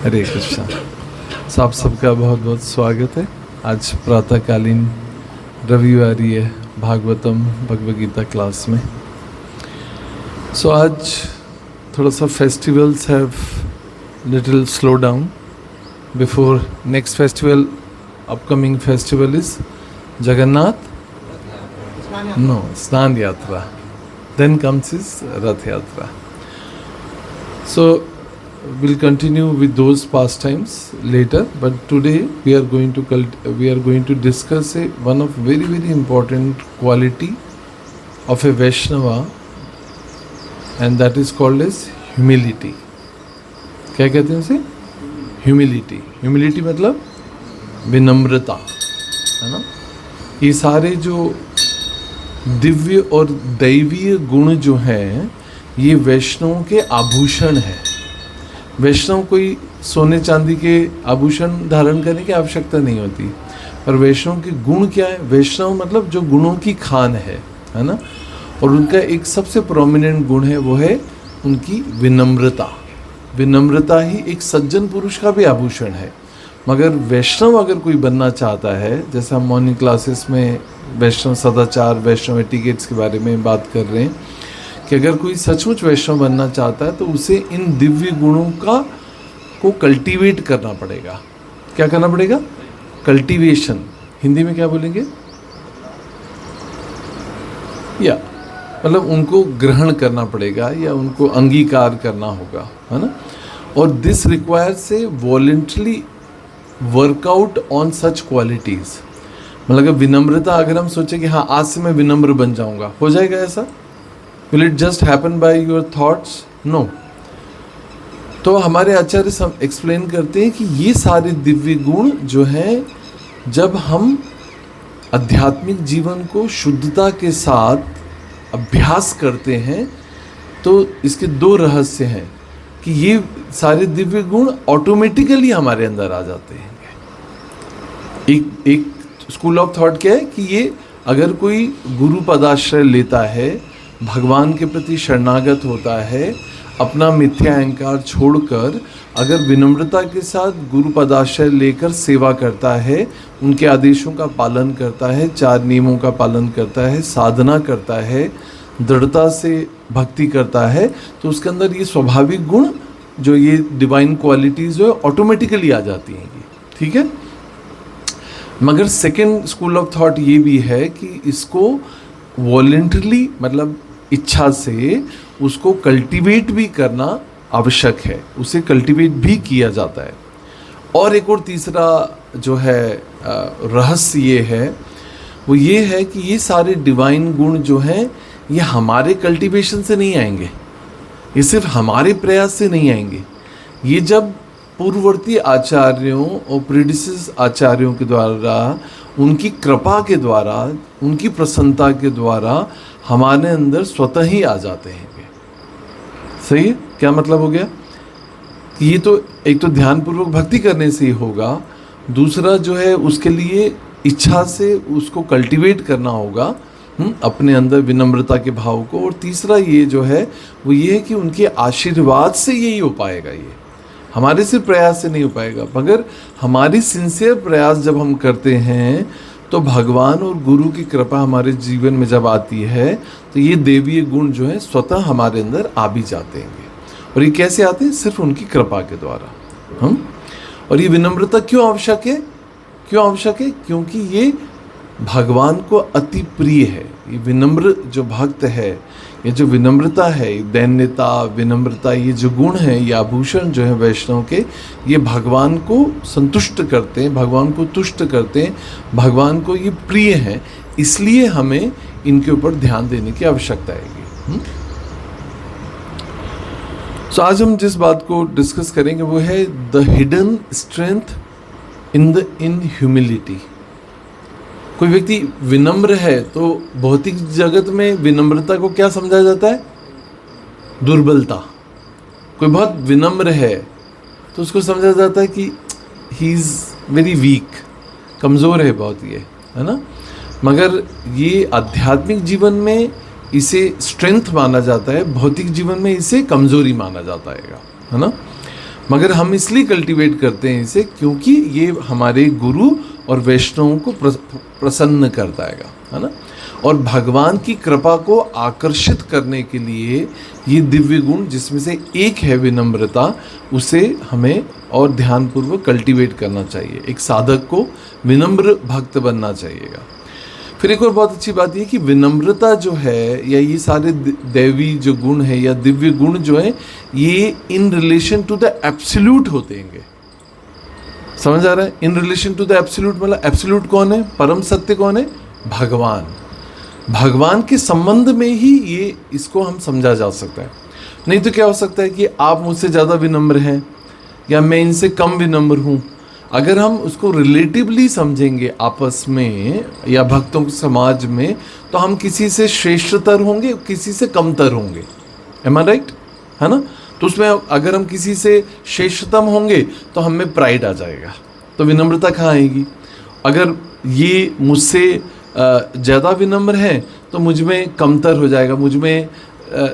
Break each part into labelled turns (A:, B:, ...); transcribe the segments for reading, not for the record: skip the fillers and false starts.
A: हरे कृष्णा। तो आप सबका बहुत बहुत स्वागत है। आज प्रातःकालीन रविवारी है भागवतम भगवद गीता क्लास में। सो आज थोड़ा सा festivals have little slow down before next festival. Upcoming festival is Jagannath नो Snan Yatra, then comes is रथ यात्रा. So we'll continue with those pastimes later, but today we are going to discuss one of very important quality of a Vaishnava, and that is called as humility. क्या कहते हैं उसे? Humility. Humility मतलब विनम्रता, है ना? ये सारे जो दिव्य और दैवीय गुण जो हैं, ये वैष्णव के आभूषण हैं. वैष्णव कोई सोने चांदी के आभूषण धारण करने की आवश्यकता नहीं होती, पर वैष्णव के गुण क्या है? वैष्णव मतलब जो गुणों की खान है ना? और उनका एक सबसे प्रोमिनेंट गुण है, वो है उनकी विनम्रता. विनम्रता ही एक सज्जन पुरुष का भी आभूषण है. मगर वैष्णव अगर कोई बनना चाहता है, जैसे हम मॉर्निंग क्लासेस में वैष्णव सदाचार, वैष्णव एटिकेट्स के बारे में बात कर रहे हैं, कि अगर कोई सचमुच वैष्णव बनना चाहता है तो उसे इन दिव्य गुणों को कल्टीवेट करना पड़ेगा. क्या करना पड़ेगा? कल्टीवेशन. हिंदी में क्या बोलेंगे? या मतलब उनको ग्रहण करना पड़ेगा या उनको अंगीकार करना होगा, है ना? और this requires a voluntary workout on such qualities. मतलब विनम्रता, अगर हम सोचें कि हाँ आज से मैं विनम्र बन जाऊंगा, हो जाएगा ऐसा? Will it just happen by your thoughts? No. तो हमारे आचार्य एक्सप्लेन करते हैं कि ये सारे दिव्य गुण जो हैं, जब हम आध्यात्मिक जीवन को शुद्धता के साथ अभ्यास करते हैं, तो इसके दो रहस्य हैं कि ये सारे दिव्य गुण ऑटोमेटिकली हमारे अंदर आ जाते हैं. एक स्कूल ऑफ थॉट क्या है कि ये अगर कोई गुरु पदाश्रय लेता है, भगवान के प्रति शरणागत होता है, अपना मिथ्या अहंकार छोड़कर अगर विनम्रता के साथ गुरु पदाश्रय लेकर सेवा करता है, उनके आदेशों का पालन करता है, 4 नियमों का पालन करता है, साधना करता है, दृढ़ता से भक्ति करता है, तो उसके अंदर ये स्वाभाविक गुण जो ये डिवाइन क्वालिटीज़ जो है ऑटोमेटिकली आ जाती हैं. ठीक है. मगर सेकेंड स्कूल ऑफ थॉट ये भी है कि इसको वॉलंटरली मतलब इच्छा से उसको कल्टीवेट भी करना आवश्यक है, उसे कल्टीवेट भी किया जाता है. और एक और तीसरा जो है रहस्य ये है, वो ये है कि ये सारे डिवाइन गुण जो हैं, ये हमारे कल्टीवेशन से नहीं आएंगे, ये सिर्फ हमारे प्रयास से नहीं आएंगे. ये जब पूर्ववर्ती आचार्यों और प्रीडिसेस आचार्यों के द्वारा, उनकी कृपा के द्वारा, उनकी प्रसन्नता के द्वारा हमारे अंदर स्वतः ही आ जाते हैं. सही है? क्या मतलब हो गया कि ये तो एक तो ध्यानपूर्वक भक्ति करने से ही होगा, दूसरा जो है उसके लिए इच्छा से उसको कल्टीवेट करना होगा अपने अंदर विनम्रता के भाव को, और तीसरा ये जो है वो ये है कि उनके आशीर्वाद से यही हो पाएगा. ये हमारे सिर्फ प्रयास से नहीं हो पाएगा, मगर हमारी सिंसियर प्रयास जब हम करते हैं तो भगवान और गुरु की कृपा हमारे जीवन में जब आती है, तो ये देवीय गुण जो है स्वतः हमारे अंदर आ भी जाते हैं. और ये कैसे आते हैं? सिर्फ उनकी कृपा के द्वारा. और ये विनम्रता क्यों आवश्यक है? क्योंकि ये भगवान को अति प्रिय है. ये विनम्र जो भक्त है, ये जो विनम्रता है, दैन्यता, विनम्रता, ये जो गुण है, ये आभूषण जो है वैष्णव के, ये भगवान को संतुष्ट करते हैं, भगवान को तुष्ट करते हैं, भगवान को ये प्रिय हैं. इसलिए हमें इनके ऊपर ध्यान देने की आवश्यकता है. सो आज हम जिस बात को डिस्कस करेंगे वो है the hidden strength in humility. कोई व्यक्ति विनम्र है तो भौतिक जगत में विनम्रता को क्या समझा जाता है? दुर्बलता. कोई बहुत विनम्र है तो उसको समझा जाता है कि ही इज़ वेरी वीक, कमज़ोर है बहुत, ये है ना. मगर ये आध्यात्मिक जीवन में इसे स्ट्रेंथ माना जाता है, भौतिक जीवन में इसे कमज़ोरी माना जाता है ना. मगर हम इसलिए कल्टीवेट करते हैं इसे क्योंकि ये हमारे गुरु और वैष्णवों को प्रसन्न करता है ना। और भगवान की कृपा को आकर्षित करने के लिए ये दिव्य गुण जिसमें से एक है विनम्रता, उसे हमें और ध्यानपूर्वक कल्टीवेट करना चाहिए। एक साधक को विनम्र भक्त बनना चाहिएगा। फिर एक और बहुत अच्छी बात ये कि विनम्रता जो है या ये सारे दैवी जो गुण है या दिव्य गुण जो है ये in relation to the absolute होते हैं। समझ आ रहा है? In relation to the absolute मतलब एब्सोल्यूट कौन है? परम सत्य कौन है? भगवान। भगवान के संबंध में ही ये इसको हम समझा जा सकता है। नहीं तो क्या हो सकता है कि आप मुझसे ज़्यादा विनम्र हैं या मैं इनसे कम विनम्र हूँ। अगर हम उसको रिलेटिवली समझेंगे आपस में या भक्तों के समाज में, तो हम किसी से श्रेष्ठतर होंगे, किसी से कमतर होंगे। M I right? है ना? तो उसमें अगर हम किसी से श्रेष्ठतम होंगे तो हम में प्राइड आ जाएगा, तो विनम्रता कहाँ आएगी? अगर ये मुझसे ज़्यादा विनम्र है तो मुझ में कमतर हो जाएगा, मुझ में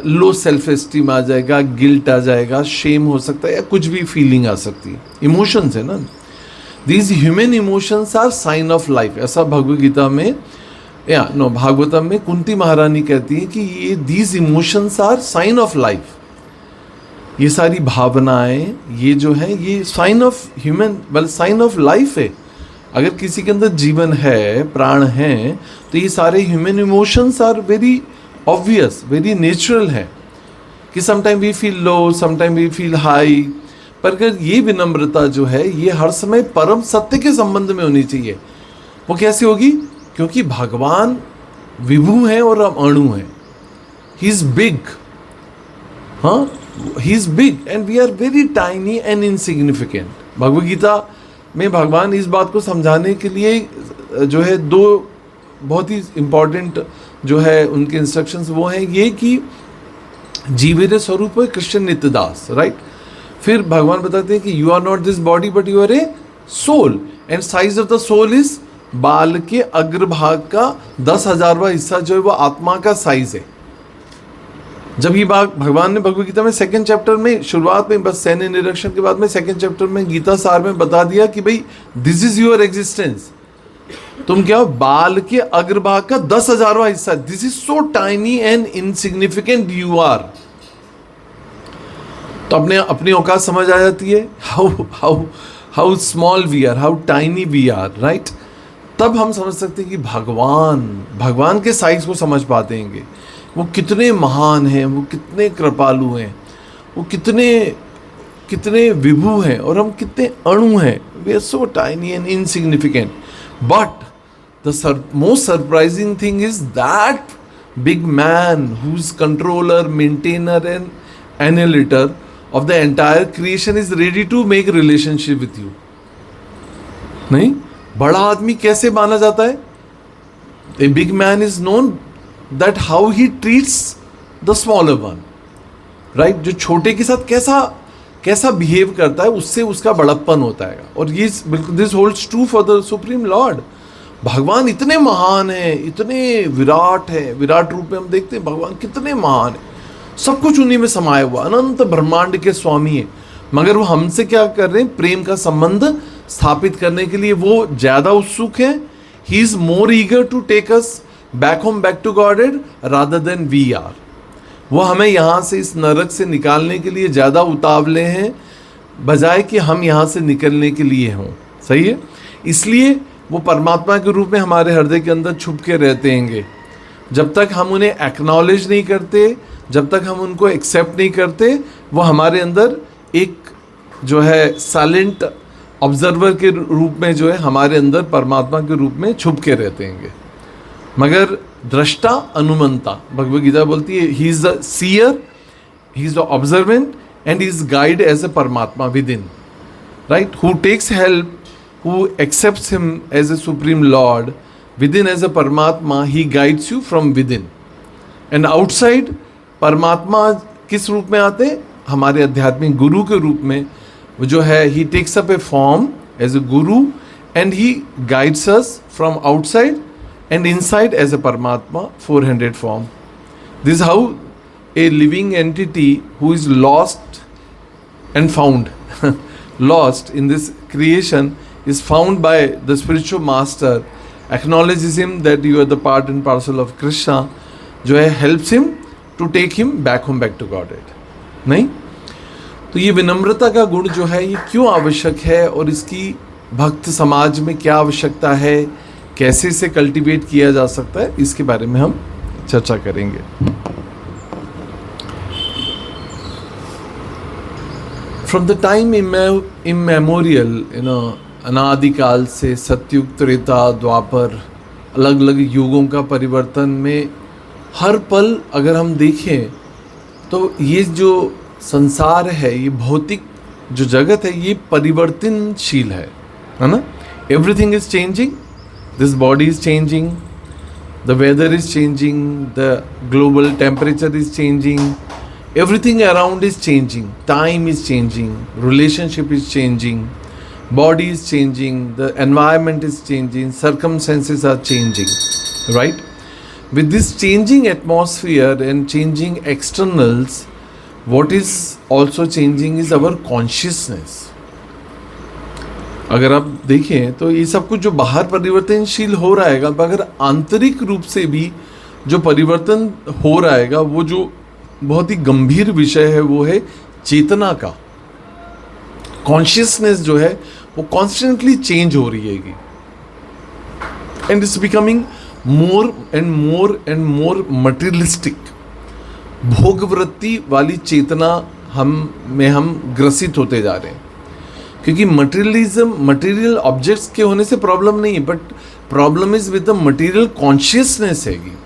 A: लो सेल्फ एस्टीम आ जाएगा, गिल्ट आ जाएगा, शेम हो सकता है या कुछ भी फीलिंग आ सकती है। इमोशंस है ना, these human emotions are sign of life. ऐसा भगवद गीता में भागवतम में कुंती महारानी कहती है कि ये these emotions are sign of life. ये सारी भावनाएं ये जो है ये sign of human well sign of life है। अगर किसी के अंदर जीवन है, प्राण है, तो ये सारे human emotions are very obvious, very natural है कि sometime we feel low, sometime we feel high. पर अगर ये विनम्रता जो है ये हर समय परम सत्य के संबंध में होनी चाहिए। वो कैसे होगी? क्योंकि भगवान विभु हैं और हम अणु हैं। ही इज बिग, हाँ, he is big and we are very tiny and insignificant. Bhagavad Gita में भगवान इस बात को समझाने के लिए जो है दो बहुत ही इम्पॉर्टेंट जो है उनके इंस्ट्रक्शंस वो हैं ये कि जीवेरे स्वरूप है कृष्ण नित्यदास, राइट। फिर भगवान बताते हैं कि you are not this body but you are a soul and size of the soul is बाल के अग्रभाग का 10,000वां हिस्सा जो है वो आत्मा का साइज है। जब ये बात भगवान ने भगवद गीता में सेकंड चैप्टर में शुरुआत में बस सैन्य निरीक्षण के बाद में सेकंड चैप्टर में गीता सार में बता दिया कि भाई दिस इज योर एग्जिस्टेंस। तुम क्या हो? बाल के अग्रभाग का 10,000वां हिस्सा। This is so tiny and insignificant you are. तो अपनी औकात समझ आ जाती है, how small we are, how tiny we are, right. तब हम समझ सकते हैं कि भगवान के साइज को समझ पाते हैं। वो कितने महान हैं, वो कितने कृपालु हैं, वो कितने विभु हैं और हम कितने अणु हैं। We are so tiny and insignificant. But the most surprising thing is that big man who is controller, maintainer and analyser of the entire creation is ready to make relationship with you। नहीं, बड़ा आदमी कैसे माना जाता है? A big man is known that how he treats the smaller one, right? जो छोटे के साथ कैसा बिहेव करता है उससे उसका बड़प्पन होता है। और ये बिल्कुल this holds true for the supreme Lord. भगवान इतने महान हैं, इतने विराट है, विराट रूप में हम देखते हैं भगवान कितने महान है, सब कुछ उन्हीं में समाया हुआ, अनंत ब्रह्मांड के स्वामी है। मगर वो हमसे क्या कर रहे हैं? प्रेम का संबंध स्थापित करने के लिए वो ज़्यादा उत्सुक है। He is more eager to take us back home, back to godhead rather than we are. वो हमें यहाँ से इस नरक से निकालने के लिए ज़्यादा उतावले हैं बजाय कि हम यहाँ से निकलने के लिए हों। सही है? इसलिए वो परमात्मा के रूप में हमारे हृदय के अंदर छुप के रहते हैंगे। जब तक हम उन्हें एक्नॉलेज नहीं करते, जब तक हम उनको एक्सेप्ट नहीं करते, वो हमारे अंदर एक जो है साइलेंट ऑब्जर्वर के रूप में जो है हमारे अंदर परमात्मा के रूप में छुप के रहते हैं। मगर दृष्टा अनुमंता, भगवद गीता बोलती है he is the seer, he is the observant and he is guide as a Paramatma within, right, who takes help, who accepts him as a supreme lord within as a Paramatma, he guides you from within. And outside Paramatma किस रूप में आते हैं? हमारे आध्यात्मिक गुरु के रूप में जो है he takes up a form as a guru and he guides us from outside and inside as a Paramatma 400 form. This how a living entity who is lost and found, lost in this creation, is found by the spiritual master, acknowledges him that you are the part and parcel of Krishna, जो है helps him to take him back home, back to Godhead. नहीं, तो ये विनम्रता का गुण जो है ये क्यों आवश्यक है और इसकी भक्त समाज में क्या आवश्यकता है, कैसे इसे कल्टीवेट किया जा सकता है, इसके बारे में हम चर्चा करेंगे. फ्रॉम द टाइम इमेमोरियल, अनादिकाल से सतयुग, त्रेता, द्वापर, अलग अलग युगों का परिवर्तन में हर पल अगर हम देखें तो ये जो संसार है, ये भौतिक जो जगत है, ये परिवर्तनशील है ना. Everything is changing, this body is changing, the weather is changing, the global temperature is changing, everything around is changing, time is changing, relationship is changing, body is changing, the environment is changing, circumstances are changing, right? With this changing atmosphere and changing externals, what is also changing is our consciousness. अगर आप देखें तो ये सब कुछ जो बाहर परिवर्तनशील हो रहा है, अगर आंतरिक रूप से भी जो परिवर्तन हो रहा है, वो जो बहुत ही गंभीर विषय है वो है चेतना का. कॉन्शियसनेस जो है वो कॉन्स्टेंटली चेंज हो रही है and it's becoming more and more and more materialistic. भोगवृत्ति वाली चेतना हम ग्रसित होते जा रहे हैं, क्योंकि मटेरियल ऑब्जेक्ट्स के होने से प्रॉब्लम नहीं है, but problem is with the material consciousness हैगी.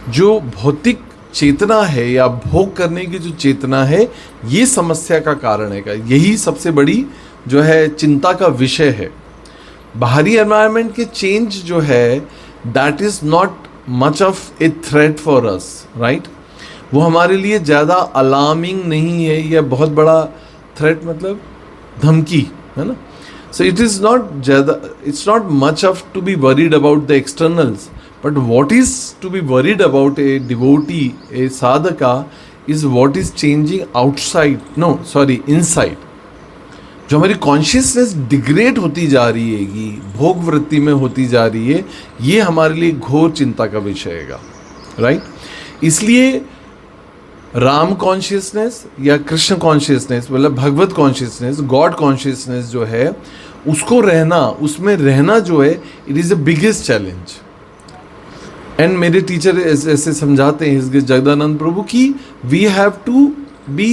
A: जो भौतिक चेतना है या भोग करने की जो चेतना है, ये समस्या का कारण है. यही सबसे बड़ी जो है चिंता का विषय है. बाहरी एनवायरनमेंट के चेंज जो है, that is not much of a threat for us, right. वो हमारे लिए ज़्यादा अलार्मिंग नहीं है या बहुत बड़ा थ्रेट, मतलब धमकी, है ना. So it's not much of to be worried about the externals. But what is to be worried about a devotee, a sadhaka, is what is changing inside. जो हमारी कॉन्शियसनेस डिग्रेड होती जा रही है, भोग वृत्ति में होती जा रही है, ये हमारे लिए घोर चिंता का विषय है, राइट. इसलिए राम कॉन्शियसनेस या कृष्ण कॉन्शियसनेस, मतलब भगवत कॉन्शियसनेस, गॉड कॉन्शियसनेस जो है, उसको रहना, उसमें रहना जो है, it is the biggest challenge. And मेरे टीचर ऐसे समझाते हैं जगदानंद प्रभु की we have to be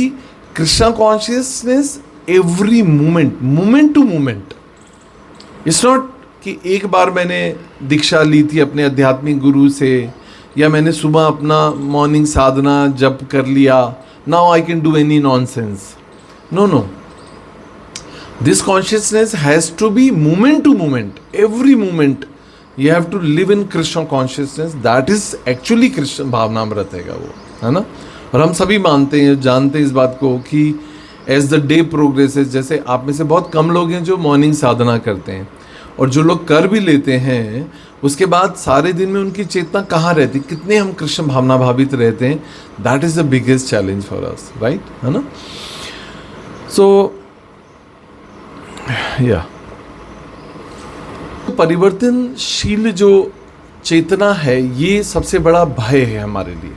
A: Krishna consciousness every moment to moment. It's not कि एक बार मैंने दीक्षा ली थी अपने आध्यात्मिक गुरु से, या मैंने सुबह अपना मॉर्निंग साधना जप कर लिया, now I can do any nonsense. No, this consciousness has to be moment to moment, every moment. You have to live in Krishna consciousness. That is actually Krishna भावनामृत है वो, है ना. और हम सभी मानते हैं, जानते हैं इस बात को कि as the day progresses, जैसे आप में से बहुत कम लोग हैं जो मॉर्निंग साधना करते हैं, और जो लोग कर भी लेते हैं उसके बाद सारे दिन में उनकी चेतना कहाँ रहती, कितने हम कृष्ण भावना भावित रहते हैं. That is the biggest challenge for us, right, है ना. सो या परिवर्तनशील जो चेतना है, ये सबसे बड़ा भय है हमारे लिए,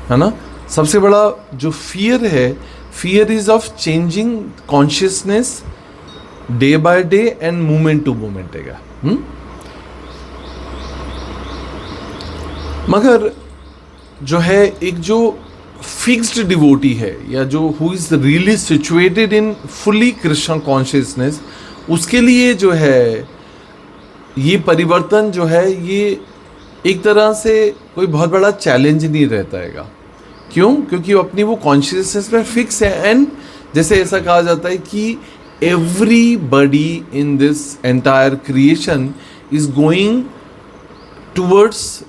A: है ना. सबसे बड़ा जो फियर है, fear is of changing consciousness day by day and moment to moment है. मगर जो है एक जो फिक्स्ड डिवोटी है, या जो who is really situated in fully Krishna consciousness, उसके लिए जो है ये परिवर्तन जो है, ये एक तरह से कोई बहुत बड़ा चैलेंज नहीं रहता है. क्यों? क्योंकि वो अपनी वो कॉन्शियसनेस में फिक्स है. एंड जैसे ऐसा कहा जाता है कि everybody in this entire creation is going towards,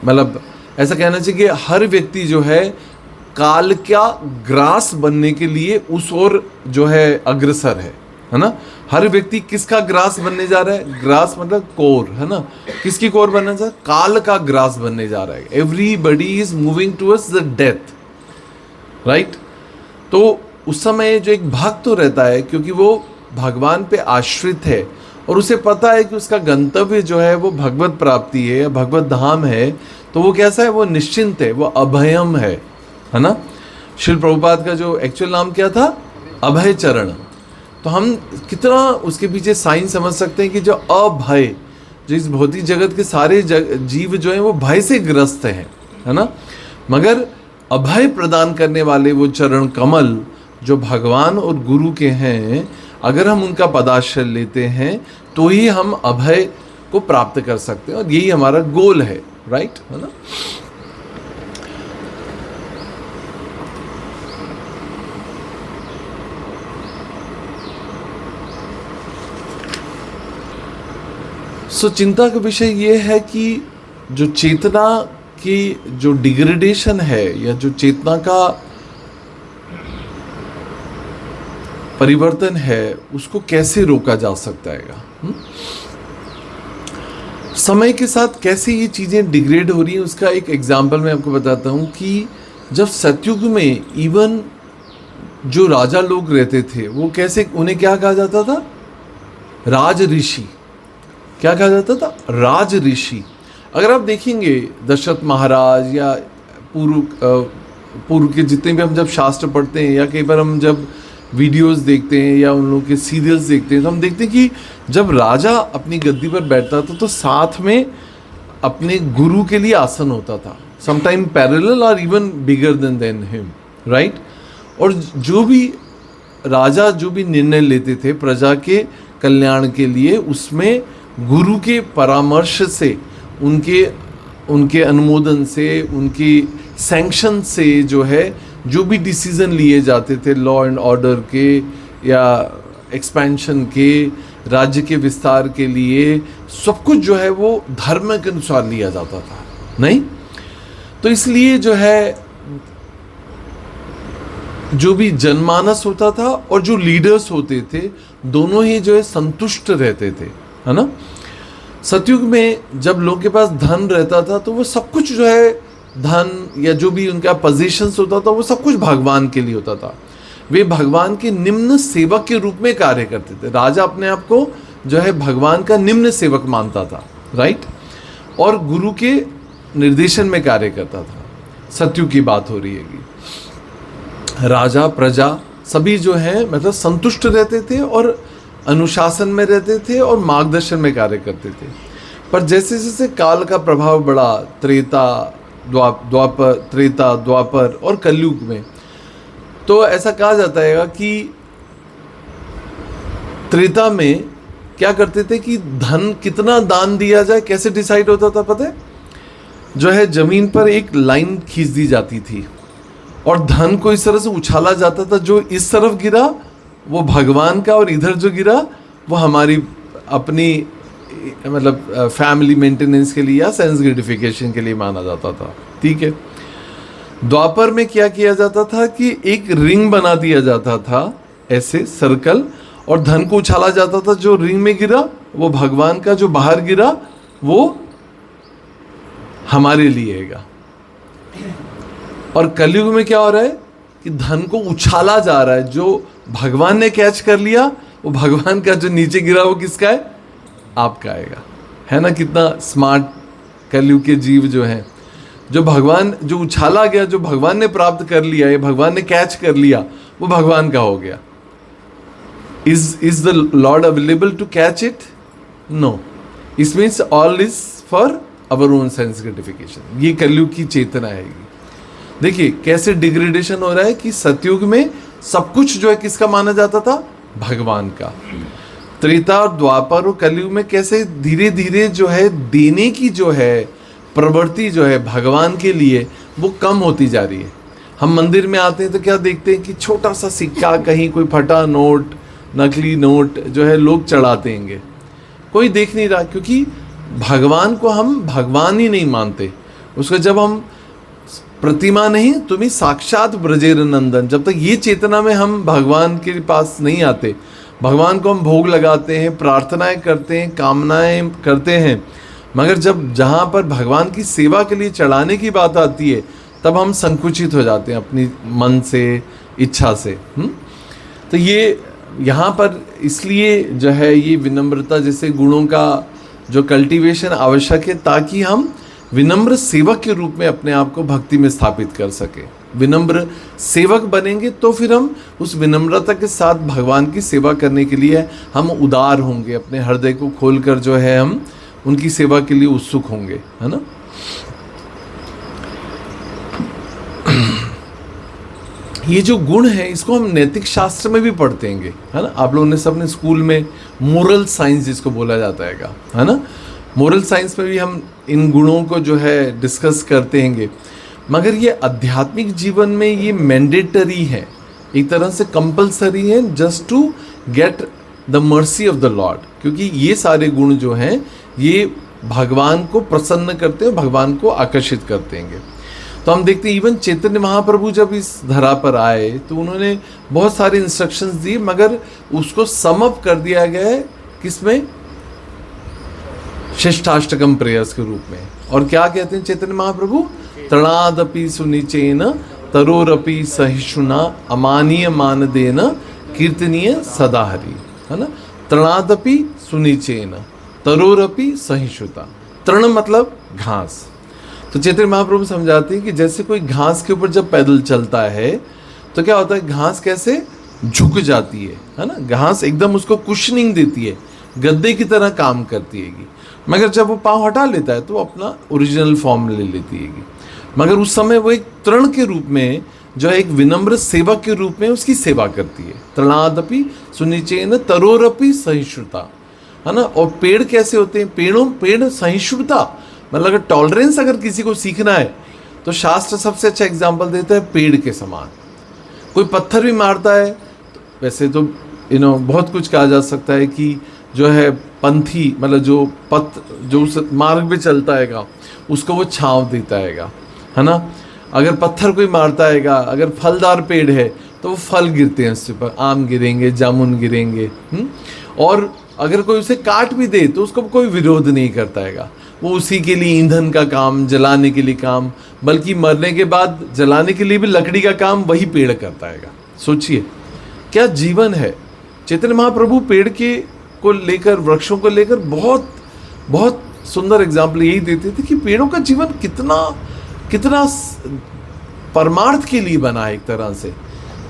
A: मतलब ऐसा कहना चाहिए कि हर व्यक्ति जो है काल का ग्रास बनने के लिए उस ओर जो है अग्रसर है ना. हर व्यक्ति किसका ग्रास बनने जा रहा है? ग्रास मतलब कोर, है ना. किसकी कोर बनने जा रहा है? काल का ग्रास बनने जा रहा है. Everybody is moving towards the death, right. तो उस समय जो एक भक्त तो रहता है, क्योंकि वो भगवान पे आश्रित है और उसे पता है कि उसका गंतव्य जो है वो भगवत प्राप्ति है या भगवत धाम है, तो वो कैसा है, वो निश्चिंत है, वो अभयम है ना। श्रील प्रभुपाद का जो एक्चुअल नाम क्या था, अभय चरण। तो हम कितना उसके पीछे साइंस समझ सकते हैं कि जो अभय, जो इस भौतिक जगत के सारे जीव जो हैं वो भय से ग्रस्त हैं, है ना, मगर अभय प्रदान करने वाले वो चरण कमल जो भगवान और गुरु के हैं, अगर हम उनका पदाश्रय लेते हैं तो ही हम अभय को प्राप्त कर सकते हैं, और यही हमारा गोल है, राइट, है ना। सो चिंता का विषय ये है कि जो चेतना की जो डिग्रेडेशन है या जो चेतना का परिवर्तन है उसको कैसे रोका जा सकता है। समय के साथ कैसे ये चीज़ें डिग्रेड हो रही हैं उसका एक एग्जाम्पल मैं आपको बताता हूँ कि जब सतयुग में इवन जो राजा लोग रहते थे वो कैसे, उन्हें क्या कहा जाता था, राज ऋषि। क्या कहा जाता था, राज ऋषि। अगर आप देखेंगे दशरथ महाराज या पूर्व के जितने भी हम जब शास्त्र पढ़ते हैं या कई बार हम जब वीडियोस देखते हैं या उन लोगों के सीरियल्स देखते हैं तो हम देखते हैं कि जब राजा अपनी गद्दी पर बैठता था तो साथ में अपने गुरु के लिए आसन होता था, समटाइम पैरेलल और even bigger than him, right. और जो भी राजा जो भी निर्णय लेते थे प्रजा के कल्याण के लिए, उसमें गुरु के परामर्श से, उनके अनुमोदन से, उनकी सैंक्शन से जो है जो भी डिसीजन लिए जाते थे लॉ एंड ऑर्डर के या एक्सपेंशन के, राज्य के विस्तार के लिए, सब कुछ जो है वो धर्म के अनुसार लिया जाता था, नहीं। तो इसलिए जो है जो भी जनमानस होता था और जो लीडर्स होते थे दोनों ही जो है संतुष्ट रहते थे, है ना। सतयुग में जब लोगों के पास धन रहता था तो वो सब कुछ जो है धन या जो भी उनका पोजीशंस होता था वो सब कुछ भगवान के लिए होता था। वे भगवान के निम्न सेवक के रूप में कार्य करते थे। राजा अपने आप को जो है भगवान का निम्न सेवक मानता था, राइट, और गुरु के निर्देशन में कार्य करता था। सतयुग की बात हो रही है कि राजा प्रजा सभी जो है मतलब संतुष्ट रहते थे और अनुशासन में रहते थे और मार्गदर्शन में कार्य करते थे। पर जैसे जैसे काल का प्रभाव बढ़ा, त्रेता द्वापर और कलयुग में, तो ऐसा कहा जाता है कि त्रेता में क्या करते थे कि धन कितना दान दिया जाए कैसे डिसाइड होता था पता है, जो है जमीन पर एक लाइन खींच दी जाती थी और धन को इस तरह से उछाला जाता था, जो इस तरफ गिरा वो भगवान का और इधर जो गिरा वो हमारी अपनी मतलब फैमिली मेंटेनेंस के लिए या सेंस ग्रेटिफिकेशन के लिए माना जाता था, ठीक है। द्वापर में क्या किया जाता था कि एक रिंग बना दिया जाता था ऐसे सर्कल, और धन को उछाला जाता था, जो रिंग में गिरा वो भगवान का, जो बाहर गिरा वो हमारे लिए हैगा। और कलयुग में क्या हो रहा है कि धन को उछाला जा रहा है, जो भगवान ने कैच कर लिया वो भगवान का, जो नीचे गिरा वो किसका है, आपका आएगा, है ना। कितना स्मार्ट कलयुग के जीव जो हैं, जो भगवान जो उछाला गया, जो भगवान ने प्राप्त कर लिया, ये भगवान ने कैच कर लिया, वो भगवान का हो गया। Is the Lord available to catch it? No. It means all is for our own sense gratification. ये कलयुग की चेतना है। देखिए कैसे डिग्रेडेशन हो रहा है कि सतयुग में सब कुछ जो है किसका माना जाता था, भगवान का। त्रेता और द्वापर और कलयुग में कैसे धीरे धीरे जो है देने की जो है प्रवृत्ति जो है भगवान के लिए वो कम होती जा रही है। हम मंदिर में आते हैं तो क्या देखते हैं कि छोटा सा सिक्का, कहीं कोई फटा नोट, नकली नोट जो है लोग चढ़ाते हैं, कोई देख नहीं रहा, क्योंकि भगवान को हम भगवान ही नहीं मानते। उसको जब हम प्रतिमा नहीं, तुम्हें साक्षात ब्रजेर नंदन, जब तक ये चेतना में हम भगवान के पास नहीं आते, भगवान को हम भोग लगाते हैं, प्रार्थनाएं करते हैं, कामनाएं करते हैं, मगर जब जहाँ पर भगवान की सेवा के लिए चढ़ाने की बात आती है तब हम संकुचित हो जाते हैं अपनी मन से, इच्छा से। तो ये यहाँ पर इसलिए जो है ये विनम्रता जैसे गुणों का जो कल्टीवेशन आवश्यक है, ताकि हम विनम्र सेवक के रूप में अपने आप को भक्ति में स्थापित कर सके। विनम्र सेवक बनेंगे तो फिर हम उस विनम्रता के साथ भगवान की सेवा करने के लिए हम उदार होंगे, अपने हृदय को खोलकर जो है हम उनकी सेवा के लिए उत्सुक होंगे, है ना। ये जो गुण है इसको हम नैतिक शास्त्र में भी पढ़ते हैं, है ना। आप लोगों ने सबने स्कूल में मोरल साइंस जिसको बोला जाता है ना, मोरल साइंस में भी हम इन गुणों को जो है डिस्कस करते हैं। मगर ये आध्यात्मिक जीवन में ये मैंडेटरी है, एक तरह से कंपलसरी है, just to get the mercy of the Lord, क्योंकि ये सारे गुण जो हैं ये भगवान को प्रसन्न करते हैं, भगवान को आकर्षित करते हैं। तो हम देखते हैं इवन चैतन्य महाप्रभु जब इस धरा पर आए तो उन्होंने बहुत सारे इंस्ट्रक्शंस दिए, मगर उसको समअप कर दिया गया है किसमें, शिष्टाष्टकम प्रेयर्स के रूप में। और क्या कहते हैं चैतन्य महाप्रभु, तृणादपि सुनिचेन तरोरपि सहिष्णुना अमानीय मानदेन कीर्तनीय सदा हरि, है ना। तृणादपि सुनिचेन तरोरपि सहिष्णुता, तृण मतलब घास। तो चैतन्य महाप्रभु समझाते हैं कि जैसे कोई घास के ऊपर जब पैदल चलता है तो क्या होता है, घास कैसे झुक जाती है ना, घास एकदम उसको कुशनिंग देती है, गद्दे की तरह काम करती है। मगर जब वो पाँव हटा लेता है तो वो अपना ओरिजिनल फॉर्म ले लेती है। मगर उस समय वो एक तृण के रूप में जो है एक विनम्र सेवक के रूप में उसकी सेवा करती है। तृणादपि सुनिचेन तरोरपि सहिष्णुता, है ना। और पेड़ कैसे होते हैं, पेड़ सहिष्णुता मतलब अगर टॉलरेंस अगर किसी को सीखना है तो शास्त्र सबसे अच्छा एग्जाम्पल देता है पेड़ के समान। कोई पत्थर भी मारता है, वैसे तो बहुत कुछ कहा जा सकता है कि जो है पंथी मतलब जो उस मार्ग पे चलता है उसको वो छांव देता है ना। अगर पत्थर कोई मारता है, अगर फलदार पेड़ है तो वो फल गिरते हैं उसके ऊपर, आम गिरेंगे, जामुन गिरेंगे। और अगर कोई उसे काट भी दे तो उसको कोई विरोध नहीं करता है, वो उसी के लिए ईंधन का काम, जलाने के लिए काम, बल्कि मरने के बाद जलाने के लिए भी लकड़ी का काम वही पेड़ करता है। सोचिए क्या जीवन है। चैतन्य महाप्रभु पेड़ को लेकर, वृक्षों को लेकर बहुत बहुत सुंदर एग्जाम्पल यही देते थे कि पेड़ों का जीवन कितना परमार्थ के लिए बना है, एक तरह से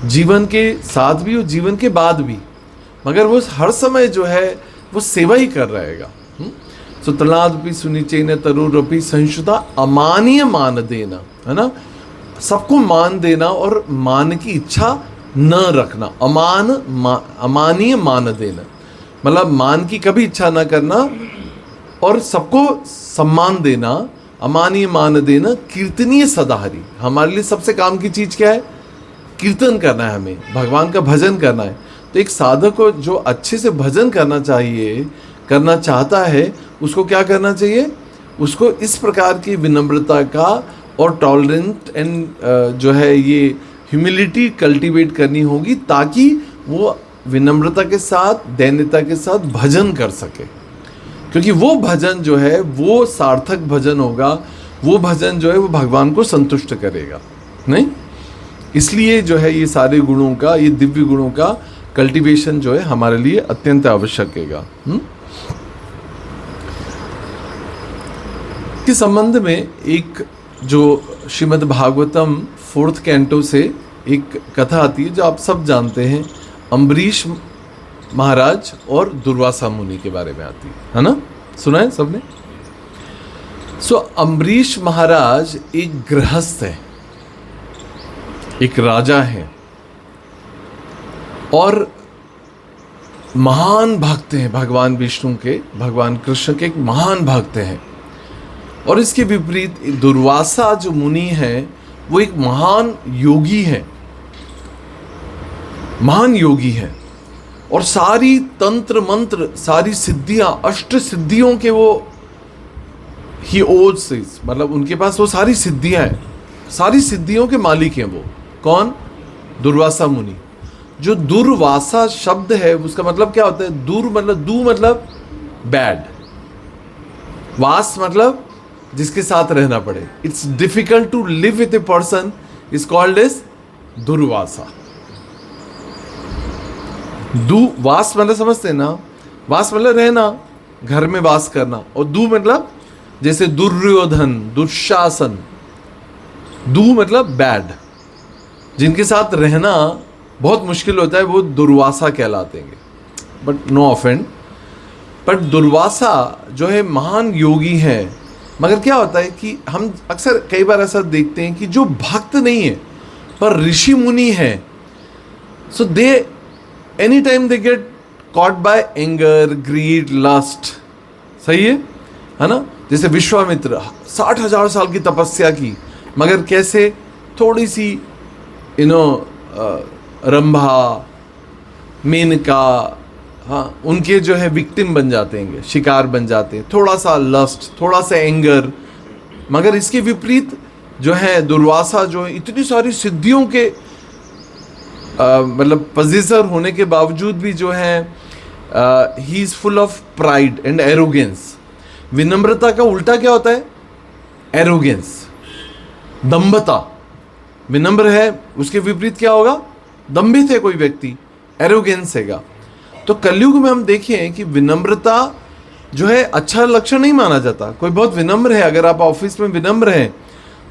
A: जीवन के साथ भी और जीवन के बाद भी। मगर वो हर समय जो है वो सेवा ही कर रहेगा। सो तृणादपि सुनिचेन तरोरपि सहिष्णुता अमानीय मान देना, है ना। सबको मान देना और मान की इच्छा न रखना, अमानीय मान देना मतलब मान की कभी इच्छा न करना और सबको सम्मान देना, अमानीय मान देना, कीर्तनीय सदा हरि। हमारे लिए सबसे काम की चीज़ क्या है, कीर्तन करना है, हमें भगवान का भजन करना है। तो एक साधक को जो अच्छे से भजन करना चाहता है उसको क्या करना चाहिए, उसको इस प्रकार की विनम्रता का और टॉलरेंट एंड जो है ये ह्यूमिलिटी कल्टीवेट करनी होगी, ताकि वो विनम्रता के साथ, दैन्यता के साथ भजन कर सके। क्योंकि वो भजन जो है वो सार्थक भजन होगा, वो भजन जो है वो भगवान को संतुष्ट करेगा। नहीं, इसलिए जो है ये सारे गुणों का, ये दिव्य गुणों का कल्टीवेशन जो है हमारे लिए अत्यंत आवश्यक है। के संबंध में एक जो श्रीमद् भागवतम 4th कैंटो से एक कथा आती है जो आप सब जानते हैं, अम्बरीश महाराज और दुर्वासा मुनि के बारे में आती है ना, सुना है सबने। सो अम्बरीश महाराज एक गृहस्थ है, एक राजा है और महान भक्त हैं भगवान विष्णु के, भगवान कृष्ण के एक महान भक्त हैं। और इसके विपरीत दुर्वासा जो मुनि है वो एक महान योगी है, महान योगी है और सारी तंत्र मंत्र, सारी सिद्धियां, अष्ट सिद्धियों के वो ही ओज, मतलब उनके पास वो सारी सिद्धियां हैं, सारी सिद्धियों के मालिक हैं वो। कौन? दुर्वासा मुनि। जो दुर्वासा शब्द है उसका मतलब क्या होता है? दूर मतलब, दू मतलब बैड, वास मतलब जिसके साथ रहना पड़े। It's difficult to live with a person is called as Durvasa. वास मतलब समझते हैं ना, वास मतलब रहना, घर में वास करना, और दू मतलब जैसे दुर्योधन, दुशासन, दू मतलब बैड, जिनके साथ रहना बहुत मुश्किल होता है, वो दुर्वासा कहलाते हैं। But no offend, but Durvasa जो है महान योगी है। मगर क्या होता है कि हम अक्सर कई बार ऐसा देखते हैं कि जो भक्त नहीं है पर ऋषि मुनि है, so they any time they get caught by anger, greed, lust. सही है ना? जैसे विश्वामित्र 60,000 साल की तपस्या की, मगर कैसे थोड़ी सी रंभा, मेनका, हाँ, उनके जो है विक्टिम बन जाते हैं, शिकार बन जाते हैं, थोड़ा सा लस्ट, थोड़ा सा एंगर। मगर इसके विपरीत जो है दुर्वासा, जो है इतनी सारी सिद्धियों के मतलब पजेसर होने के बावजूद भी जो है he is full of pride and arrogance. विनम्रता का उल्टा क्या होता है? एरोगेंस, दंभता। विनम्र है, उसके विपरीत क्या होगा? दंभित है कोई व्यक्ति, एरोगेंस हैगा। तो कलयुग में हम देखें कि विनम्रता जो है अच्छा लक्षण नहीं माना जाता। कोई बहुत विनम्र है, अगर आप ऑफिस में विनम्र हैं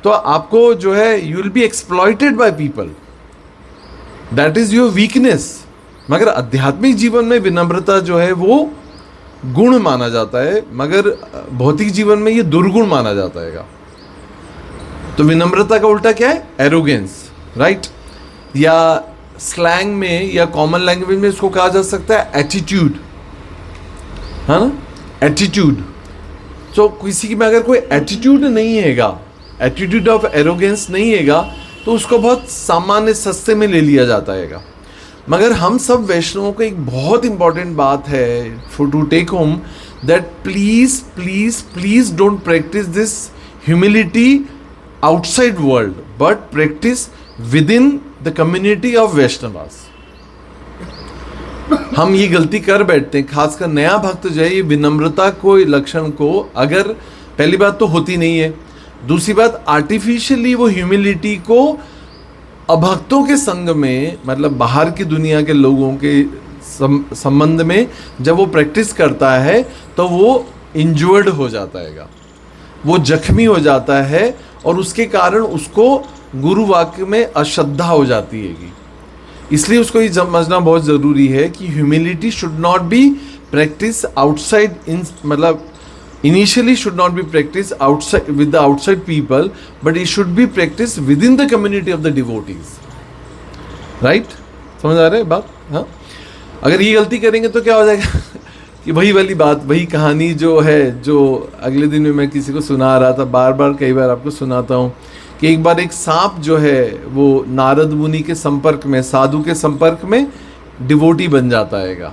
A: तो आपको जो है you will be exploited by people, that is your weakness. मगर आध्यात्मिक जीवन में विनम्रता जो है वो गुण माना जाता है, मगर भौतिक जीवन में ये दुर्गुण माना जाता है। तो विनम्रता का उल्टा क्या है? Arrogance, right? या स्लैंग में या कॉमन लैंग्वेज में इसको कहा जा सकता है एटीट्यूड, है ना? एटीट्यूड। तो किसी में अगर कोई एटीट्यूड नहीं हैगा, एटीट्यूड ऑफ एरोगेंस नहीं हैगा, तो उसको बहुत सामान्य सस्ते में ले लिया जाता हैगा। मगर हम सब वैष्णवों को एक बहुत इंपॉर्टेंट बात है for to take home, that please please please don't practice this humility outside world, but practice with in the community of Vaishnavas. हम ये गलती कर बैठते हैं, खासकर नया भक्त जो है ये विनम्रता को लक्षण को, अगर पहली बात तो होती नहीं है, दूसरी बात आर्टिफिशियली वो ह्यूमिलिटी को अभक्तों के संग में, मतलब बाहर की दुनिया के लोगों के संबंध में जब वो प्रैक्टिस करता है तो वो इंजर्ड हो जाता है, वो जख्मी हो जाता है, और उसके कारण उसको गुरु वाक्य में अश्रद्धा हो जाती है। इसलिए उसको ये समझना बहुत ज़रूरी है कि humility should not be practice outside, in मतलब initially should not be practice outside with the outside people, but it should be practice with in the community of the devotees. Right? समझ आ रहा है बात? हाँ, अगर ये गलती करेंगे तो क्या हो जाएगा कि वही वाली बात, वही कहानी जो है, जो अगले दिन में मैं किसी को सुना रहा था, बार बार कई बार आपको सुनाता हूँ, कि एक बार एक सांप जो है वो नारद मुनि के संपर्क में, साधु के संपर्क में डिवोटी बन जाता हैगा,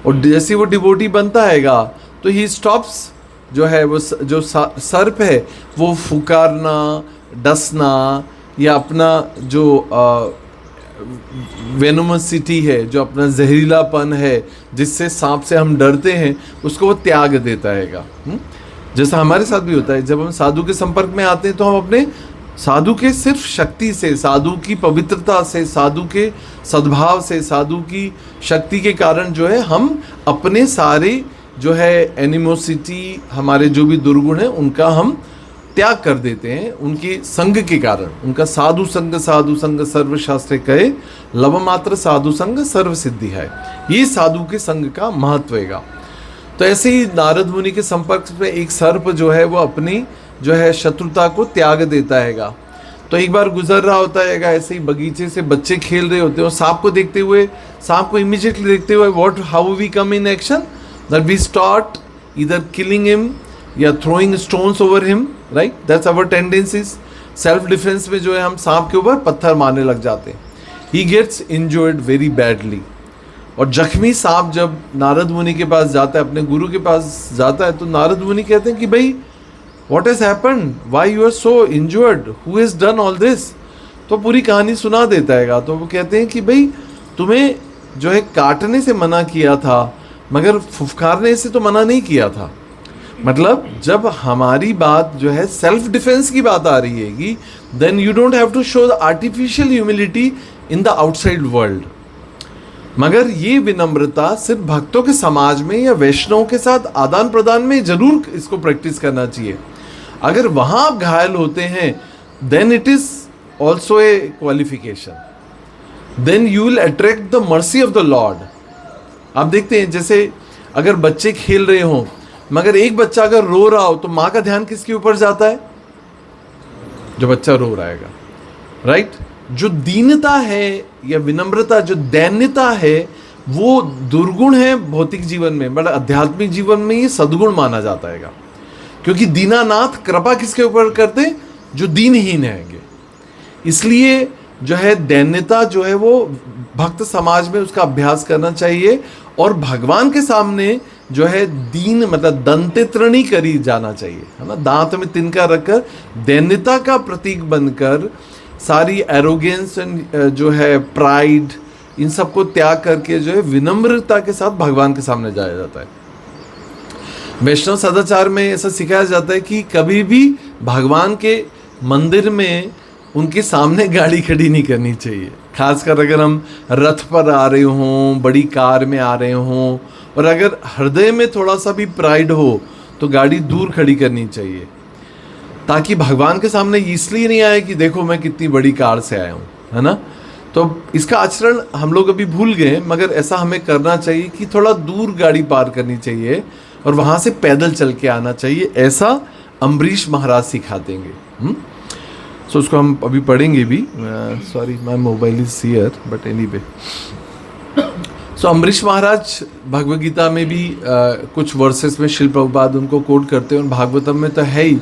A: और जैसे वो डिवोटी बनता हैगा तो ही स्टॉप्स, जो है वो जो सर्प है वो फुकारना, डसना, या अपना जो वेनोमसिटी है, जो अपना जहरीलापन है जिससे सांप से हम डरते हैं, उसको वो त्याग देता हैगा। जैसा हमारे साथ भी होता है, जब हम साधु के संपर्क में आते हैं तो हम अपने साधु के सिर्फ शक्ति से, साधु की पवित्रता से, साधु के सद्भाव से, साधु की शक्ति के कारण जो है हम अपने सारे जो है एनिमोसिटी, हमारे जो भी दुर्गुण है उनका हम त्याग कर देते हैं, उनके संग के कारण। उनका साधु संग सर्व शास्त्र कहे, लव मात्र साधु संग सर्व सिद्धि है। ये साधु के संग का महत्व हैगा। तो ऐसे ही नारद मुनि के संपर्क में एक सर्प जो है वो अपनी जो है शत्रुता को त्याग देता हैगा। तो एक बार गुजर रहा होता हैगा, ऐसे ही बगीचे से बच्चे खेल रहे होते हैं, और सांप को देखते हुए, सांप को इमीडिएटली देखते हुए, what how we come in action, that we start either killing him या throwing stones over him, right? That's our tendencies. Self defence में जो है हम सांप के ऊपर पत्थर मारने लग जाते हैं। He gets injured very badly. और जख्मी सांप जब नारद मुनि के पास जाता है, अपने गुरु के पास जाता है, तो नारद मुनि कहते हैं कि भाई what has happened, why you are so injured, who has done all this? तो पूरी कहानी सुना देता हैगा। तो वो कहते हैं कि भाई तुम्हें जो है काटने से मना किया था, मगर फुफकारने से तो मना नहीं किया था। मतलब जब हमारी बात जो है सेल्फ डिफेंस की बात आ रही हैगी, then you don't have to show the artificial humility in the outside world. मगर ये विनम्रता सिर्फ भक्तों के समाज में या वैष्णवों के साथ आदान प्रदान में जरूर इसको प्रैक्टिस करना चाहिए। अगर वहां आप घायल होते हैं, then it is also a qualification, then you will attract the mercy of the lord. आप देखते हैं जैसे अगर बच्चे खेल रहे हों, मगर एक बच्चा अगर रो रहा हो तो माँ का ध्यान किसके ऊपर जाता है? जो बच्चा रो रहा है, राइट? जो दीनता है या विनम्रता, जो दैन्यता है, वो दुर्गुण है भौतिक जीवन में, बट आध्यात्मिक जीवन में ये सद्गुण माना जाता है। क्योंकि दीनानाथ कृपा किसके ऊपर करते? जो दीनहीन है। इसलिए जो है दैन्यता जो है वो भक्त समाज में उसका अभ्यास करना चाहिए, और भगवान के सामने जो है दीन मतलब दंतेत्रणी करी जाना चाहिए, है ना? दांत में तिनका रखकर दैन्यता का प्रतीक बनकर सारी एरोगेंस एंड जो है प्राइड, इन सबको त्याग करके जो है विनम्रता के साथ भगवान के सामने जाया जाता है। वैष्णव सदाचार में ऐसा सिखाया जाता है कि कभी भी भगवान के मंदिर में उनके सामने गाड़ी खड़ी नहीं करनी चाहिए। खासकर अगर हम रथ पर आ रहे हों, बड़ी कार में आ रहे हों, और अगर हृदय में थोड़ा सा भी प्राइड हो तो गाड़ी दूर खड़ी करनी चाहिए, ताकि भगवान के सामने इसलिए नहीं आए कि देखो मैं कितनी बड़ी कार से आया हूँ, है ना? तो इसका आचरण हम लोग अभी भूल गए, मगर ऐसा हमें करना चाहिए कि थोड़ा दूर गाड़ी पार करनी चाहिए और वहाँ से पैदल चल के आना चाहिए। ऐसा अम्बरीश महाराज सिखा देंगे। सो उसको हम अभी पढ़ेंगे भी। Sorry, my mobile is here, but anyway. So Ambarish Maharaj Bhagavad Gita में भी कुछ वर्सेस में शिल प्रभुपाद उनको कोट करते हैं, और भागवतम में तो है ही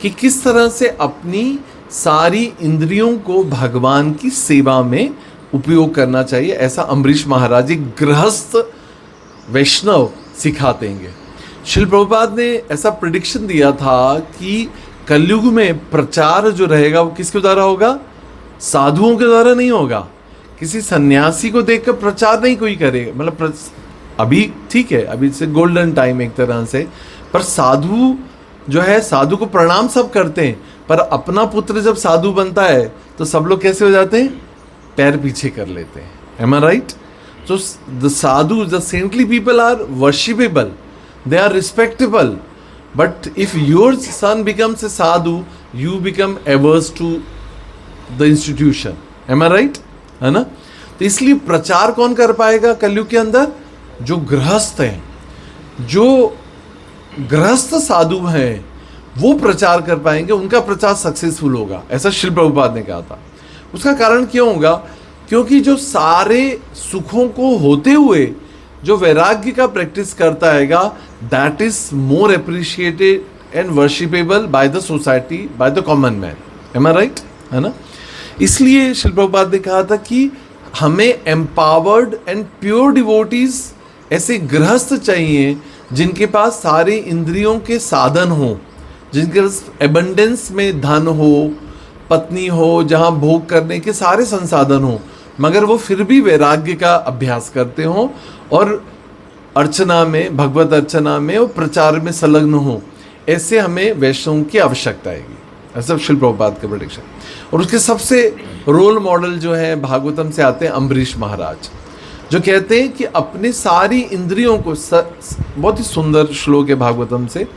A: कि किस तरह से अपनी सारी इंद्रियों को भगवान की सेवा में उपयोग करना चाहिए। ऐसा अम्बरीश महाराज एक गृहस्थ वैष्णव सिखाते हैं। शिल प्रभुपाद ने ऐसा प्रेडिक्शन दिया था कि कलयुग में प्रचार जो रहेगा वो किसके द्वारा होगा? साधुओं के द्वारा नहीं होगा। किसी सन्यासी को देखकर प्रचार नहीं कोई करेगा। मतलब अभी ठीक है, अभी से गोल्डन टाइम एक तरह से, पर साधु जो है, साधु को प्रणाम सब करते हैं, पर अपना पुत्र जब साधु बनता है तो सब लोग कैसे हो जाते हैं? पैर पीछे कर लेते हैं। Am I right? So the sadhu, the saintly people are worshipable, they are respectable, but if your son becomes a sadhu, you become averse to the institution. Am I right? है ना? तो इसलिए प्रचार कौन कर पाएगा कलयुग के अंदर? जो गृहस्थ हैं, जो गृहस्थ साधु हैं, वो प्रचार कर पाएंगे, उनका प्रचार सक्सेसफुल होगा, ऐसा शिल प्रभुपाद ने कहा था। उसका कारण क्यों होगा? क्योंकि जो सारे सुखों को होते हुए जो वैराग्य का प्रैक्टिस करता हैगा, that is more appreciated and worshipable by the society, by the common man. Am I right? है ना? इसलिए शिल प्रभुपाद ने कहा था कि हमें एम्पावर्ड एंड प्योर डिवोटीज, ऐसे गृहस्थ चाहिए जिनके पास सारे इंद्रियों के साधन हो, जिनके पास एबंडेंस में धन हो, पत्नी हो, जहाँ भोग करने के सारे संसाधन हो, मगर वो फिर भी वैराग्य का अभ्यास करते हो और अर्चना में, भगवत अर्चना में और प्रचार में संलग्न हो। ऐसे हमें वैष्णवों की आवश्यकता आएगी। ऐसा शिल प्रभुपाद का प्रेडिक्शन। और उसके सबसे रोल मॉडल जो है भागवतम से आते हैं अम्बरीश महाराज, जो कहते हैं कि अपने सारी इंद्रियों को, बहुत ही सुंदर श्लोक है भागवतम से,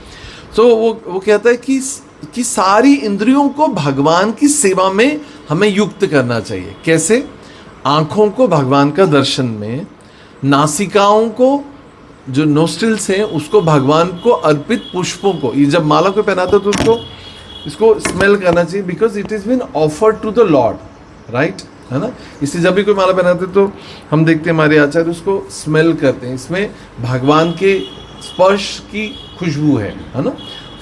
A: तो वो कहता है कि सारी इंद्रियों को भगवान की सेवा में हमें युक्त करना चाहिए। कैसे? आँखों को भगवान का दर्शन में, नासिकाओं को, जो नोस्ट्रिल्स हैं, उसको भगवान को अर्पित पुष्पों को, ये जब माला को पहनाते तो उसको इसको स्मेल करना चाहिए, because it is been offered to the lord, right? है ना? इसलिए जब भी कोई माला पहनाते तो हम देखते हैं हमारे आचार्य उसको स्मेल करते हैं, इसमें भगवान के स्पर्श की खुशबू है ना?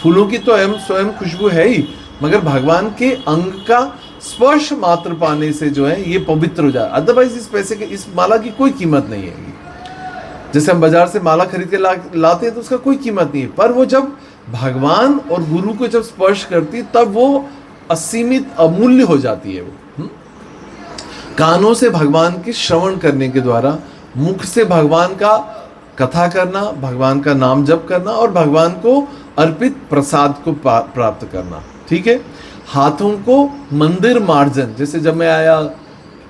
A: फूलों की तो स्वयं खुशबू है ही, मगर भगवान के अंग का स्पर्श मात्र पाने से जो है ये पवित्र हो जाए। अदरवाइज इस पैसे के, इस माला की कोई कीमत नहीं है। जैसे हम बाजार से माला खरीद के लाते हैं तो उसका कोई कीमत नहीं है, पर वो जब भगवान और गुरु को जब स्पर्श करती है तब वो असीमित, अमूल्य हो जाती है। वो कानों से भगवान के श्रवण करने के द्वारा, मुख से भगवान का कथा करना, भगवान का नाम जप करना और भगवान को अर्पित प्रसाद को प्राप्त करना। ठीक है? हाथों को मंदिर मार्जन, जैसे जब मैं आया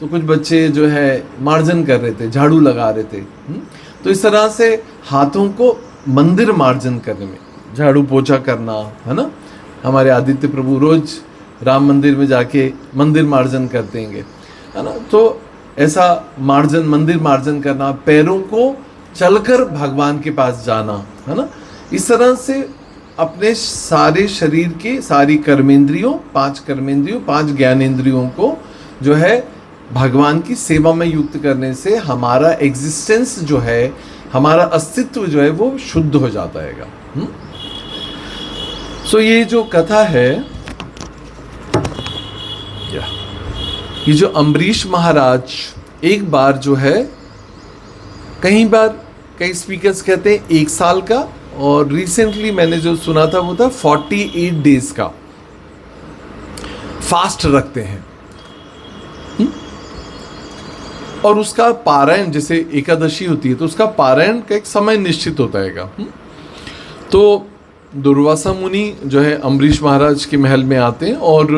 A: तो कुछ बच्चे जो है मार्जन कर रहे थे, झाड़ू लगा रहे थे। तो इस तरह से हाथों को मंदिर मार्जन करने में, झाड़ू पोछा करना, है ना। हमारे आदित्य प्रभु रोज राम मंदिर में जाके मंदिर मार्जन करते हैं, है ना। तो ऐसा मार्जन, मंदिर मार्जन करना, पैरों को चलकर भगवान के पास जाना, है ना। इस तरह से अपने सारे शरीर के सारी कर्मेंद्रियों, 5 ज्ञानेंद्रियों को जो है भगवान की सेवा में युक्त करने से हमारा एग्जिस्टेंस जो है, हमारा अस्तित्व जो है वो शुद्ध हो जाता है। सो ये जो कथा है, ये जो अम्बरीश महाराज एक बार जो है, कई स्पीकर्स कहते हैं 1 साल का, और रिसेंटली मैंने जो सुना था वो था 48 डेज का फास्ट रखते हैं। और उसका पारायण, जैसे एकादशी होती है तो उसका पारायण का एक समय निश्चित होता है। तो दुर्वासा मुनि जो है अम्बरीश महाराज के महल में आते हैं और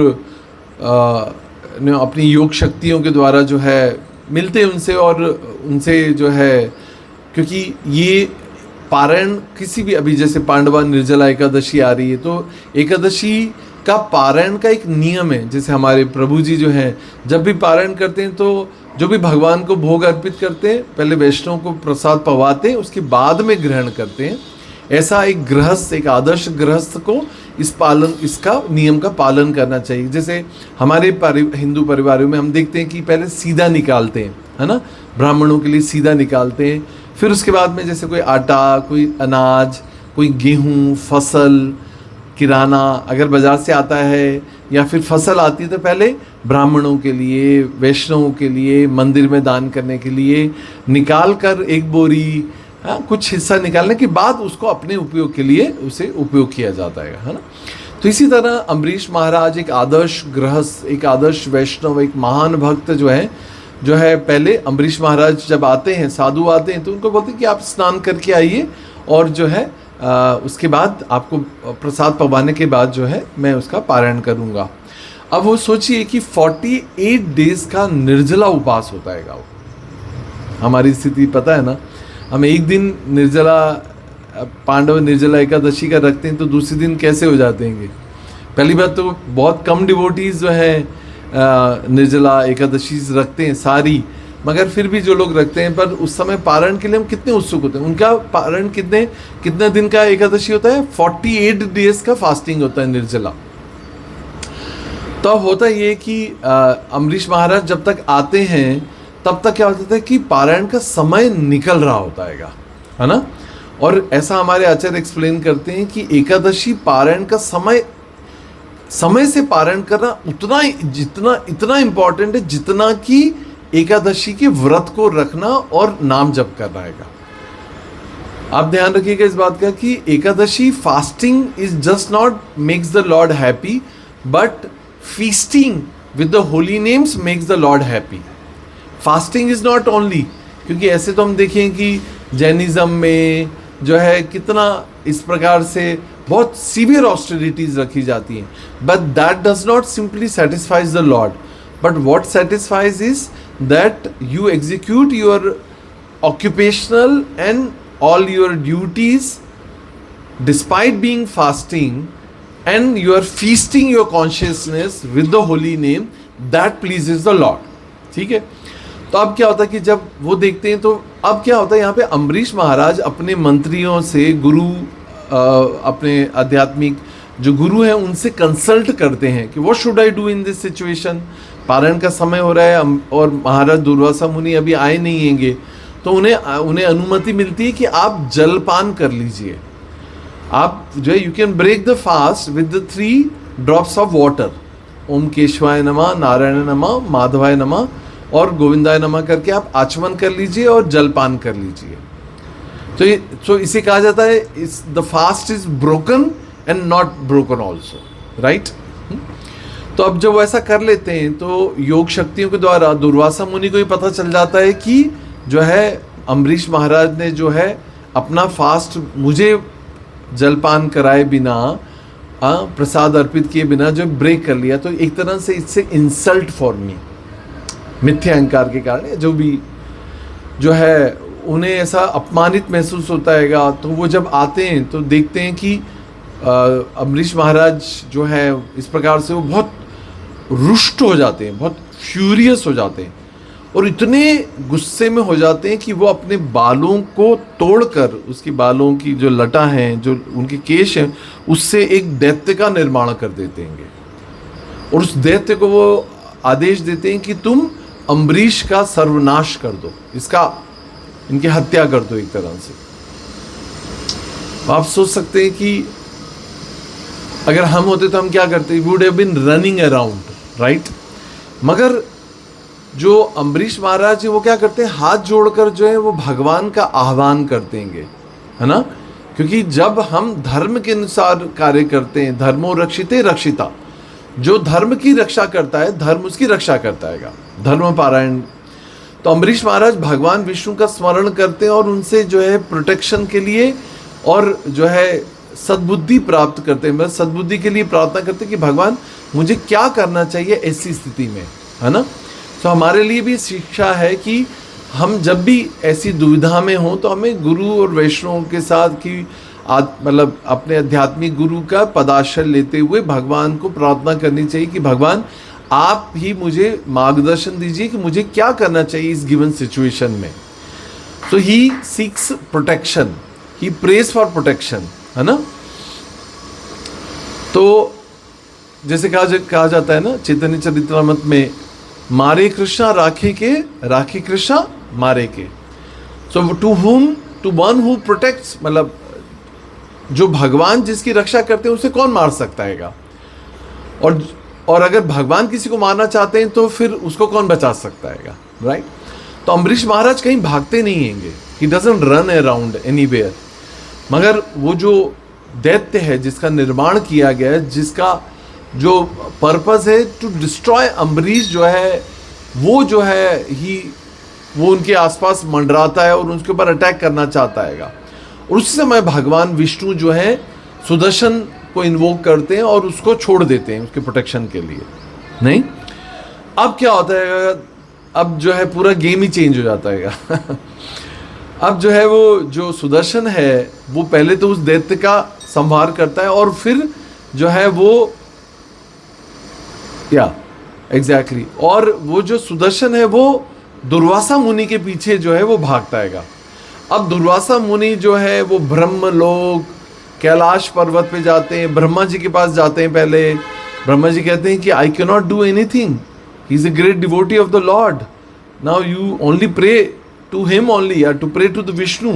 A: अपनी योग शक्तियों के द्वारा जो है मिलते हैं उनसे, और उनसे जो है, क्योंकि ये पारायण किसी भी, अभी जैसे पांडवा निर्जला एकादशी आ रही है, तो एकादशी का पारायण का एक नियम है। जैसे हमारे प्रभु जी जो हैं जब भी पारायण करते हैं तो जो भी भगवान को भोग अर्पित करते हैं, पहले वैष्णव को प्रसाद पवाते हैं, उसके बाद में ग्रहण करते हैं। ऐसा एक गृहस्थ, एक आदर्श गृहस्थ को इसका नियम का पालन करना चाहिए। जैसे हमारे हिंदू परिवारों में हम देखते हैं कि पहले सीधा निकालते हैं, है ना, ब्राह्मणों के लिए सीधा निकालते हैं। फिर उसके बाद में जैसे कोई आटा, कोई अनाज, कोई गेहूँ, फसल, किराना अगर बाज़ार से आता है या फिर फसल आती है तो पहले ब्राह्मणों के लिए, वैष्णवों के लिए, मंदिर में दान करने के लिए निकाल कर एक बोरी, कुछ हिस्सा निकालने के बाद उसको अपने उपयोग के लिए उसे उपयोग किया जाता है ना। तो इसी तरह अम्बरीश महाराज एक आदर्श गृहस्थ, एक आदर्श वैष्णव, एक महान भक्त जो है पहले अम्बरीश महाराज जब आते हैं, साधु आते हैं, तो उनको बोलते हैं कि आप स्नान करके आइए और जो है उसके बाद आपको प्रसाद पवाने के बाद जो है मैं उसका पारायण करूँगा। अब वो सोचिए कि 48 डेज का निर्जला उपवास होता है। वो हमारी स्थिति पता है ना, हम एक दिन निर्जला, पांडव निर्जला एकादशी का रखते हैं तो दूसरे दिन कैसे हो जाते हैं। पहली बात तो बहुत कम डिवोटीज जो है निर्जला एकादशी रखते हैं सारी, मगर फिर भी जो लोग रखते हैं, पर उस समय पारायण के लिए हम कितने उत्सुक होते हैं। उनका पारायण कितने दिन का एकादशी होता है, 48 डेज का फास्टिंग होता है निर्जला। तो अब होता ये कि अम्बरीश महाराज जब तक आते हैं तब तक क्या होता है कि पारायण का समय निकल रहा होता है ना। और ऐसा हमारे आचार्य एक्सप्लेन करते हैं कि एकादशी पारायण का समय से पारायण करना इतना इम्पोर्टेंट है जितना कि एकादशी के व्रत को रखना और नाम जप करना है। आप ध्यान रखिएगा इस बात का कि Ekadashi fasting is just not makes the Lord happy, but feasting with the Holi names makes the Lord happy. Fasting is not only, क्योंकि ऐसे तो हम देखें कि जैनिज्म में जो है कितना इस प्रकार से बहुत सीवियर ऑस्टेरिटीज रखी जाती हैं, but that does not simply satisfies the Lord, but what satisfies is that you execute your occupational and all your duties despite being fasting, and you are feasting your consciousness with the holy name that pleases the Lord। ठीक है। तो अब क्या होता है कि जब वो देखते हैं तो अब क्या होता है, यहाँ पे अम्बरीश महाराज अपने मंत्रियों से, गुरु, अपने आध्यात्मिक जो गुरु हैं उनसे कंसल्ट करते हैं कि what should I do in this situation. पारायण का समय हो रहा है और महाराज दुर्वासा मुनि अभी आए नहीं हैंगे, तो उन्हें अनुमति मिलती है कि आप जलपान कर लीजिए। आप जो है you can break the fast with the 3 drops of water, Om केशवाय नमः, नारायण नमः, माधवाय नमः और गोविंदाय नमः करके आप आचमन कर लीजिए और जलपान कर लीजिए। तो इसे कहा जाता है the fast is broken and not broken also, right. तो अब जब ऐसा कर लेते हैं तो योग शक्तियों के द्वारा दुर्वासा मुनि को ही पता चल जाता है कि जो है अम्बरीश महाराज ने जो है अपना फास्ट मुझे जलपान कराए बिना, प्रसाद अर्पित किए बिना जो ब्रेक कर लिया। तो एक तरह से इससे इंसल्ट फॉर मी, मिथ्या अहंकार के कारण, जो भी जो है उन्हें ऐसा अपमानित महसूस होता हैगा। तो वो जब आते हैं तो देखते हैं कि अम्बरीश महाराज जो है इस प्रकार से वो बहुत रुष्ट हो जाते हैं, बहुत फ्यूरियस हो जाते हैं और इतने गुस्से में हो जाते हैं कि वो अपने बालों को तोड़कर, उसकी बालों की जो लटा हैं, जो उनके केश हैं, उससे एक दैत्य का निर्माण कर देते हैं और उस दैत्य को वो आदेश देते हैं कि तुम अम्बरीश का सर्वनाश कर दो, इनकी हत्या कर दो एक तरह से। आप सोच सकते हैं कि अगर हम होते तो हम क्या करते, we would have been running around, right. मगर जो अम्बरीश महाराज है वो क्या करते हैं, हाथ जोड़कर जो है वो भगवान का आह्वान करते हैं, है ना। क्योंकि जब हम धर्म के अनुसार कार्य करते हैं, धर्मो रक्षिते रक्षिता, जो धर्म की रक्षा करता है धर्म उसकी रक्षा करता है, धर्म पारायण। तो अम्बरीश महाराज भगवान विष्णु का स्मरण करते हैं और उनसे जो है प्रोटेक्शन के लिए और जो है सद्बुद्धि प्राप्त करते हैं, मतलब सद्बुद्धि के लिए प्रार्थना करते हैं कि भगवान मुझे क्या करना चाहिए ऐसी स्थिति में, है ना। तो हमारे लिए भी शिक्षा है कि हम जब भी ऐसी दुविधा में हों तो हमें गुरु और वैष्णव के साथ की मतलब अपने आध्यात्मिक गुरु का पदाश्रय लेते हुए भगवान को प्रार्थना करनी चाहिए कि भगवान आप ही मुझे मार्गदर्शन दीजिए कि मुझे क्या करना चाहिए इस गिवन सिचुएशन में। So he seeks protection, he prays for protection, है ना। तो जैसे कहा जाता है ना चैतन्य चरितमृत में, मारे कृष्णा राखे कृष्णा मारे के। सो टू वन हु प्रोटेक्ट्स, मतलब जो भगवान जिसकी रक्षा करते हैं उसे कौन मार सकता हैगा, और अगर भगवान किसी को मारना चाहते हैं तो फिर उसको कौन बचा सकता हैगा, राइट। तो अम्बरीश महाराज कहीं भागते नहीं हैंगे, he doesn't run around anywhere. मगर वो जो दैत्य है जिसका निर्माण किया गया है, जिसका जो पर्पस है टू डिस्ट्रॉय अम्बरीश, जो है वो जो है वो उनके आसपास मंडराता है और उनके ऊपर अटैक करना चाहता हैगा। और उस समय भगवान विष्णु जो है सुदर्शन को इन्वोक करते हैं और उसको छोड़ देते हैं उसके प्रोटेक्शन के लिए। नहीं, अब क्या होता है, अब जो है पूरा गेम ही चेंज हो जाता है। अब जो है वो जो सुदर्शन है वो पहले तो उस दैत्य का संहार करता है और फिर जो है वो एग्जैक्टली और वो जो सुदर्शन है वो दुर्वासा मुनि के पीछे जो है वो भागता हैगा। अब दुर्वासा मुनि जो है वो ब्रह्मलोक कैलाश पर्वत पे जाते हैं, ब्रह्मा जी के पास जाते हैं। पहले ब्रह्मा जी कहते हैं कि I can not do anything, he is a great devotee of the lord, now you only pray to him only, या to pray to the Vishnu.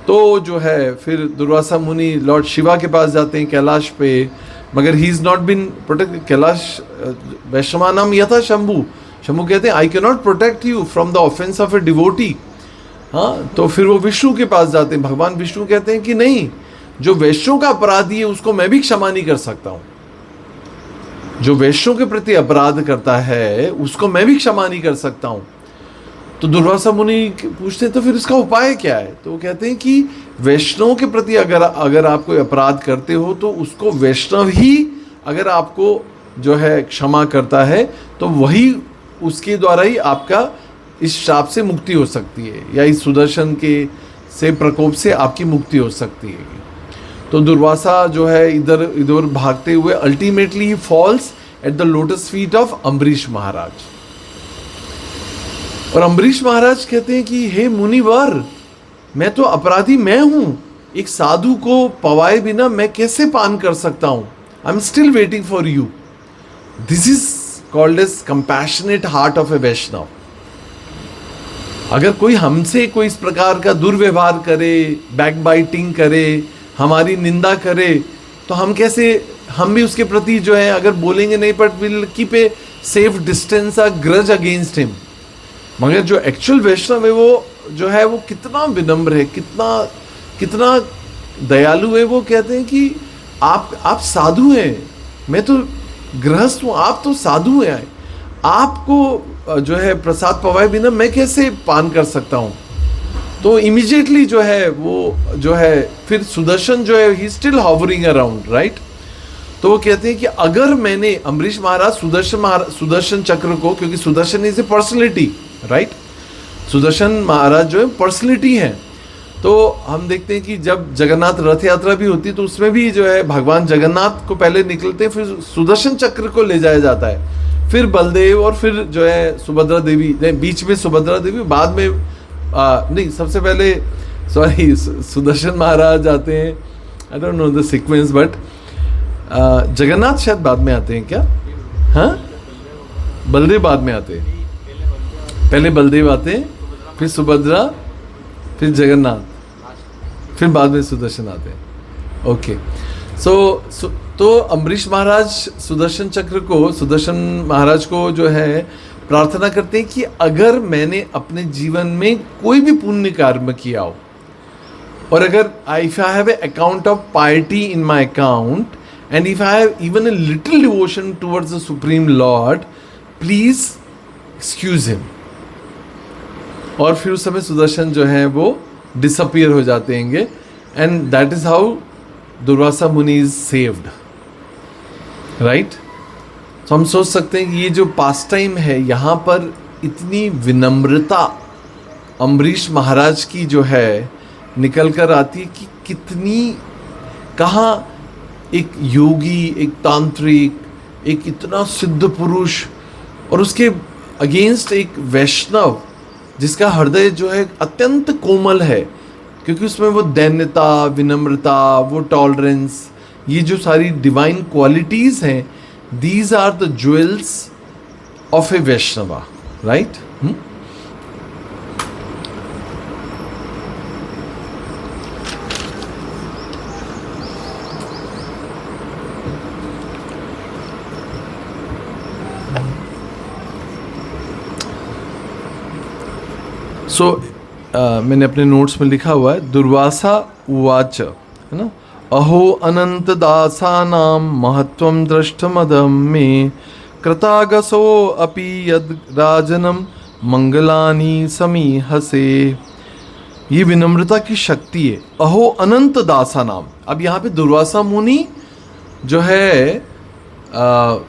A: तो जो है फिर दुर्वासा मुनि लॉर्ड शिवा के पास जाते हैं कैलाश पे, मगर he is not being protect. Kailash वैष्णवानाम यथा शंभु, शंभु कहते हैं I can not protect you from the offence of a devotee. हाँ, तो फिर वो विष्णु के पास जाते हैं। भगवान विष्णु कहते हैं कि नहीं, जो वैष्णव का अपराधी है उसको मैं भी क्षमा नहीं कर सकता हूँ, जो वैष्णव के प्रति अपराध करता है उसको मैं भी क्षमा नहीं कर सकता हूँ। तो दुर्वासा मुनि पूछते हैं तो फिर इसका उपाय क्या है, तो वो कहते हैं कि वैष्णव के प्रति अगर आप कोई अपराध करते हो तो उसको वैष्णव ही अगर आपको जो है क्षमा करता है तो वही उसके द्वारा ही आपका इस श्राप से मुक्ति हो सकती है, या इस सुदर्शन के से प्रकोप से आपकी मुक्ति हो सकती है। तो दुर्वासा जो है इधर इधर भागते हुए ultimately falls at the lotus feet of Ambarish Maharaj. और अम्बरीश महाराज कहते हैं कि हे मुनिवर, मैं तो अपराधी मैं हूं, एक साधु को पवाए बिना मैं कैसे पान कर सकता हूं, I am still waiting for you. This is called as compassionate heart of a Vaishnava. अगर कोई हमसे कोई इस प्रकार का दुर्व्यवहार करे, बैकबाइटिंग करे, हमारी निंदा करे, तो हम भी उसके प्रति जो है अगर बोलेंगे नहीं, but will keep a safe distance, a grudge against him. मगर जो एक्चुअल वैष्णव है वो जो है वो कितना विनम्र है, कितना दयालु है। वो कहते हैं कि आप साधु हैं, मैं तो गृहस्थ हूँ, आप तो साधु हैं, आपको जो है प्रसाद पवाए बिना मैं कैसे पान कर सकता हूँ। तो इमीडिएटली जो है वो जो है फिर सुदर्शन जो है he still hovering around, right. तो वो कहते हैं कि अगर मैंने अम्बरीश महाराज सुदर्शन चक्र को, क्योंकि Sudarshan is a personality, right, Sudarshan Maharaj जो है पर्सनैलिटी है। तो हम देखते हैं कि जब जगन्नाथ रथ यात्रा भी होती है तो उसमें भी जो है भगवान जगन्नाथ को पहले निकलते हैं, फिर सुदर्शन चक्र को ले जाया जाता है, फिर बलदेव और फिर जो है सुभद्रा देवी, बीच में सुभद्रा देवी, बाद में नहीं, सबसे पहले सॉरी सुदर्शन महाराज आते हैं। I don't know the sequence, but Jagannath शायद बाद में आते हैं क्या? हाँ, बलदेव बाद में आते हैं, पहले बलदेव आते हैं, फिर सुभद्रा, फिर जगन्नाथ, फिर बाद में सुदर्शन आते हैं। ओके, तो अम्बरीश महाराज सुदर्शन महाराज को जो है प्रार्थना करते हैं कि अगर मैंने अपने जीवन में कोई भी पुण्य कर्म किया हो, और अगर if I have a account of piety in my account, and if I have even a little devotion towards the Supreme Lord, please excuse him। और फिर उस समय सुदर्शन जो है वो डिसअपियर हो जाते हैं, and that is how Durvasa मुनि इज सेव्ड, राइट। तो हम सोच सकते हैं कि ये जो पास टाइम है, यहाँ पर इतनी विनम्रता अम्बरीश महाराज की जो है निकल कर आती है कि कितनी, कहाँ एक योगी, एक तांत्रिक, एक इतना सिद्ध पुरुष, और उसके अगेंस्ट एक वैष्णव जिसका हृदय जो है अत्यंत कोमल है, क्योंकि उसमें वो दैन्यता, विनम्रता, वो टॉलरेंस, ये जो सारी डिवाइन क्वालिटीज़ हैं, these are the jewels of a Vaishnava, right. मैंने अपने नोट्स में लिखा हुआ है, दुर्वासा उवाच, है ना, अहो अनंत दासानां महत्वं दृष्टमदं मे कृतागसो अपि यद राजनम मंगलानि समीहसे। ये विनम्रता की शक्ति है। अहो अनंत दासानां, अब यहाँ पे दुर्वासा मुनि जो है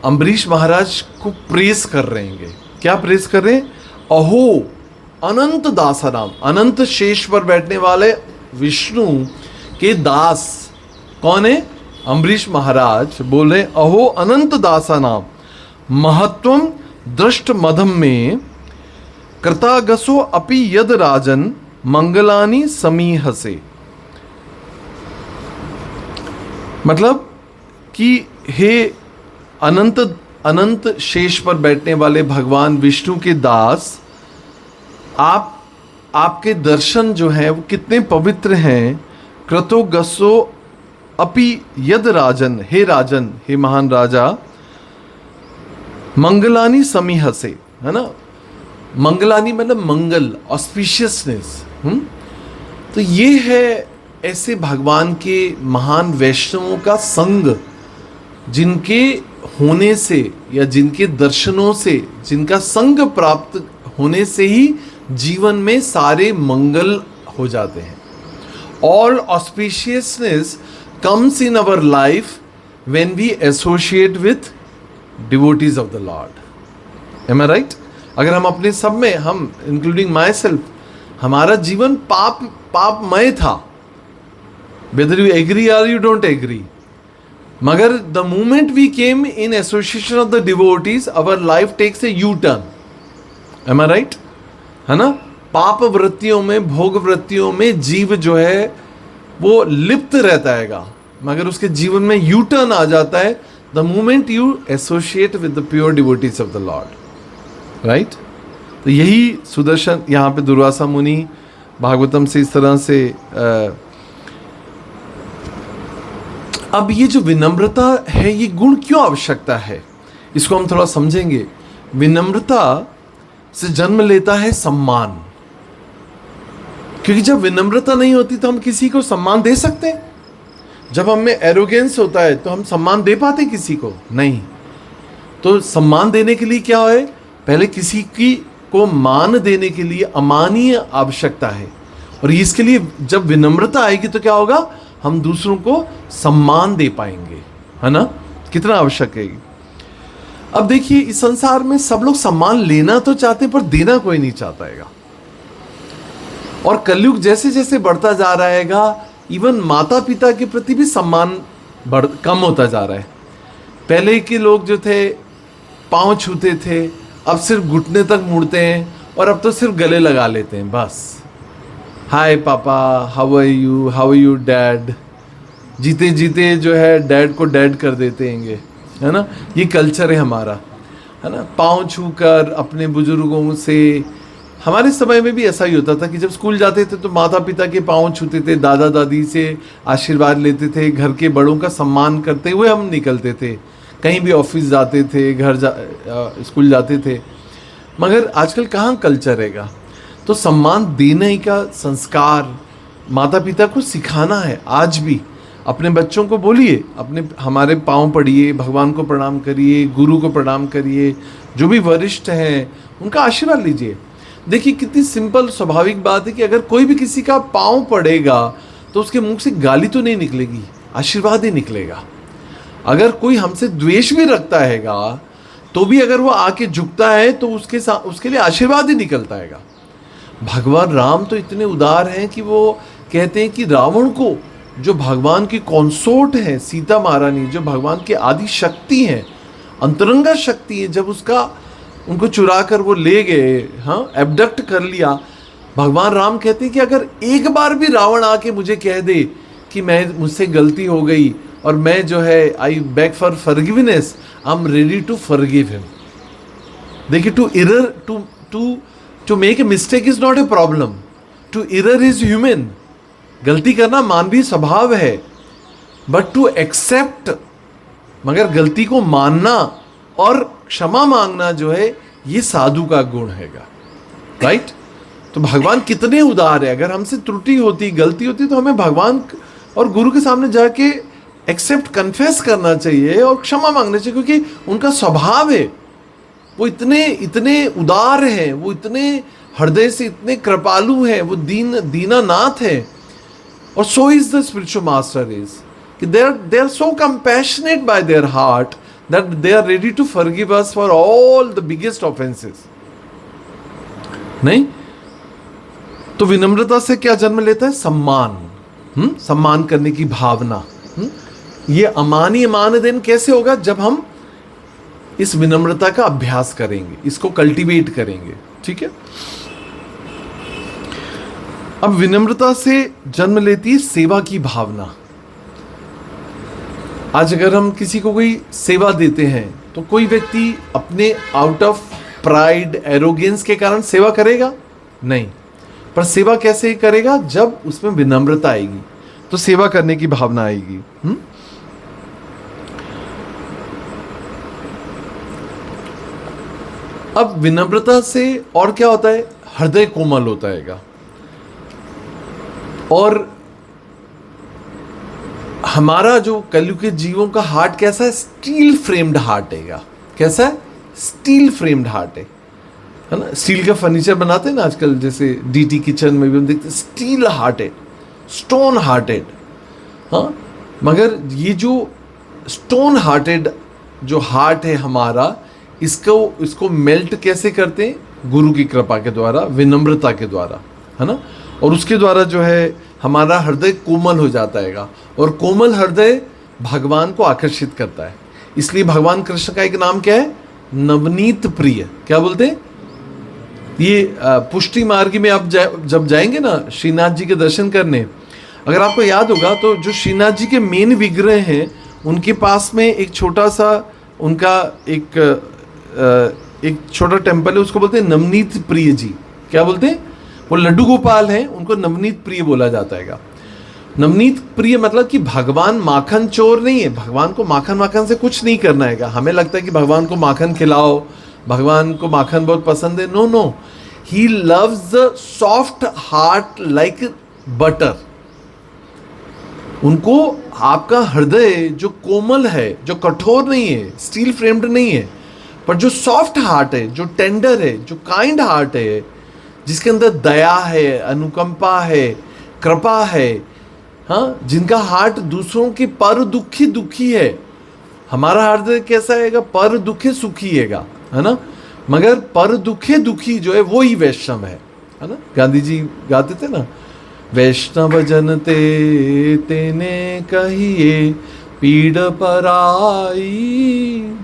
A: अम्बरीश महाराज को प्रेस कर रहे हैं। क्या प्रेस कर रहे हैं? अहो अनंत दासानाम, अनंत शेष पर बैठने वाले विष्णु के दास कौन है? अम्बरीश महाराज बोल रहे, अहो अनंत दासानाम महत्वम दृष्ट मधम में कृतागसो अपि यद राजन मंगलानि समीहसे। मतलब कि हे अनंत शेष पर बैठने वाले भगवान विष्णु के दास, आपके दर्शन जो है वो कितने पवित्र हैं। कृतो गसो अपि यद राजन, हे राजन, हे महान राजा, मंगलानी समीहसे, है ना। मंगलानी मतलब मंगल, ऑस्पिशियसनेस। तो ये है ऐसे भगवान के महान वैष्णवों का संग, जिनके होने से या जिनके दर्शनों से, जिनका संग प्राप्त होने से ही जीवन में सारे मंगल हो जाते हैं। All auspiciousness comes in our life when we associate with devotees of the lord. Am I right? अगर हम अपने सब में, हम इंक्लूडिंग माई सेल्फ, हमारा जीवन पापमय था, whether you agree or you don't agree, मगर the moment we came in association of the devotees, our life takes a U turn. Am I right? है ना। पाप वृत्तियों में, भोग वृत्तियों में जीव जो है वो लिप्त रहता है, मगर उसके जीवन में यू टर्न आ जाता है the moment you associate with the pure devotees of the lord, right. तो यही सुदर्शन, यहाँ पे दुर्वासा मुनि भागवतम से इस तरह से अब ये जो विनम्रता है, ये गुण क्यों आवश्यकता है, इसको हम थोड़ा समझेंगे। विनम्रता से जन्म लेता है सम्मान, क्योंकि जब विनम्रता नहीं होती तो हम किसी को सम्मान दे सकते हैं? जब हम में एरोगेंस होता है तो हम सम्मान दे पाते किसी को? नहीं। तो सम्मान देने के लिए क्या है? पहले किसी की को मान देने के लिए अमाननीय आवश्यकता है, और इसके लिए जब विनम्रता आएगी तो क्या होगा? हम दूसरों को सम्मान दे पाएंगे, है ना। कितना आवश्यक है ये। अब देखिए, इस संसार में सब लोग सम्मान लेना तो चाहते पर देना कोई नहीं चाहता है। और कलयुग जैसे जैसे बढ़ता जा रहा है, इवन माता पिता के प्रति भी सम्मान कम होता जा रहा है। पहले के लोग जो थे पाँव छूते थे, अब सिर्फ घुटने तक मुड़ते हैं, और अब तो सिर्फ गले लगा लेते हैं बस। हाय पापा, हाउ आर यू डैड। जीते जीते जो है डैड को डैड कर देते हैं, है ना। ये कल्चर है हमारा, है ना। पाँव छूकर अपने बुजुर्गों से, हमारे समय में भी ऐसा ही होता था कि जब स्कूल जाते थे तो माता पिता के पाँव छूते थे, दादा दादी से आशीर्वाद लेते थे, घर के बड़ों का सम्मान करते हुए हम निकलते थे। कहीं भी ऑफिस जाते थे, स्कूल जाते थे। मगर आजकल कहाँ कल्चर रहेगा। तो सम्मान देने का संस्कार माता पिता को सिखाना है। आज भी अपने बच्चों को बोलिए, हमारे पाँव पड़िए, भगवान को प्रणाम करिए, गुरु को प्रणाम करिए, जो भी वरिष्ठ हैं उनका आशीर्वाद लीजिए। देखिए कितनी सिंपल स्वाभाविक बात है कि अगर कोई भी किसी का पाँव पड़ेगा तो उसके मुंह से गाली तो नहीं निकलेगी, आशीर्वाद ही निकलेगा। अगर कोई हमसे द्वेष भी रखता हैगा तो भी अगर वो आके झुकता है तो उसके लिए आशीर्वाद ही निकलता हैगा। भगवान राम तो इतने उदार हैं कि वो कहते हैं कि रावण को, जो भगवान की कॉन्सोर्ट है सीता महारानी, जो भगवान की आदि शक्ति है, अंतरंगा शक्ति है, जब उनको चुरा कर वो ले गए, हाँ, एबडक्ट कर लिया। भगवान राम कहते हैं कि अगर एक बार भी रावण आके मुझे कह दे कि मुझसे गलती हो गई और मैं जो है I beg for forgiveness, I am ready to forgive him. देखिए, to make a mistake is not a problem, to err is human. गलती करना मानवीय स्वभाव है, बट टू एक्सेप्ट, मगर गलती को मानना और क्षमा मांगना जो है ये साधु का गुण हैगा, राइट। तो भगवान कितने उदार है। अगर हमसे त्रुटि होती, गलती होती, तो हमें भगवान और गुरु के सामने जाके एक्सेप्ट, कन्फेस करना चाहिए और क्षमा मांगना चाहिए, क्योंकि उनका स्वभाव है। वो इतने उदार हैं, वो इतने हृदय से इतने कृपालु हैं, वो दीनानाथ है। और so is the spiritual master is कि they are so compassionate by their heart that they are ready to forgive us for all the biggest offenses. नहीं तो विनम्रता से क्या जन्म लेता है? सम्मान, सम्मान करने की भावना। ये अमानी मान दिन कैसे होगा? जब हम इस विनम्रता का अभ्यास करेंगे, इसको कल्टीवेट करेंगे, ठीक है। अब विनम्रता से जन्म लेती है सेवा की भावना। आज अगर हम किसी को कोई सेवा देते हैं तो कोई व्यक्ति अपने आउट ऑफ प्राइड, एरोगेंस के कारण सेवा करेगा नहीं, पर सेवा कैसे करेगा? जब उसमें विनम्रता आएगी तो सेवा करने की भावना आएगी। अब विनम्रता से और क्या होता है? हृदय कोमल होता है, और हमारा जो कलयुग के जीवों का हार्ट कैसा है? स्टील फ्रेम्ड हार्ट है। कैसा है? स्टील फ्रेम्ड हार्ट है ना। स्टील का फर्नीचर बनाते हैं ना आजकल, जैसे डीटी किचन में भी हम देखते हैं, स्टील हार्टेड, स्टोन हार्टेड। हाँ, मगर ये जो स्टोन हार्टेड जो हार्ट है हमारा, इसको मेल्ट कैसे करते हैं? गुरु की कृपा के द्वारा, विनम्रता के द्वारा, है ना। और उसके द्वारा जो है हमारा हृदय कोमल हो जाता है, और कोमल हृदय भगवान को आकर्षित करता है। इसलिए भगवान कृष्ण का एक नाम क्या है? नवनीत प्रिय। क्या बोलते हैं? ये पुष्टि मार्ग में आप जब जाएंगे ना श्रीनाथ जी के दर्शन करने, अगर आपको याद होगा तो जो श्रीनाथ जी के मेन विग्रह हैं उनके पास में एक छोटा सा उनका एक छोटा टेम्पल है, उसको बोलते हैं नवनीत प्रिय जी। क्या बोलते हैं? वो लड्डू गोपाल हैं, उनको नवनीत प्रिय बोला जाता है। नवनीत प्रिय मतलब कि भगवान माखन चोर नहीं है। भगवान को माखन से कुछ नहीं करना है। हमें लगता है कि भगवान को माखन खिलाओ, भगवान को माखन बहुत पसंद है। No, he loves the soft heart like butter. उनको आपका हृदय जो कोमल है, जो कठोर नहीं है, स्टील फ्रेम्ड नहीं है, पर जो सॉफ्ट हार्ट है, जो टेंडर है, जो काइंड हार्ट है, जिसके अंदर दया है, अनुकंपा है, कृपा है, हाँ, जिनका हार्ट दूसरों के पर दुखी है, हमारा हृदय कैसा आएगा? पर दुखे सुखी है ना। मगर पर दुखे दुखी जो है वो ही वैष्णव है ना। गांधी जी गाते थे ना, वैष्णव जन ते तेने कहिए पीड़ पराई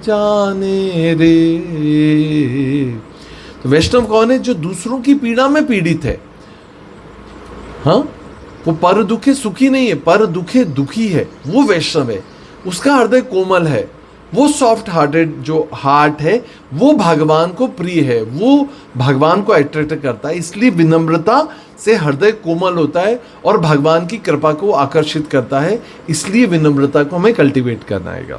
A: जाने रे। तो वैष्णव कौन है? जो दूसरों की पीड़ा में पीड़ित है। हाँ, वो पर दुखे सुखी नहीं है, पर दुखे दुखी है, वो वैष्णव है। उसका हृदय कोमल है, वो सॉफ्ट हार्टेड जो हार्ट है वो भगवान को प्रिय है, वो भगवान को अट्रैक्ट करता है। इसलिए विनम्रता से हृदय कोमल होता है और भगवान की कृपा को आकर्षित करता है। इसलिए विनम्रता को हमें कल्टीवेट करना है।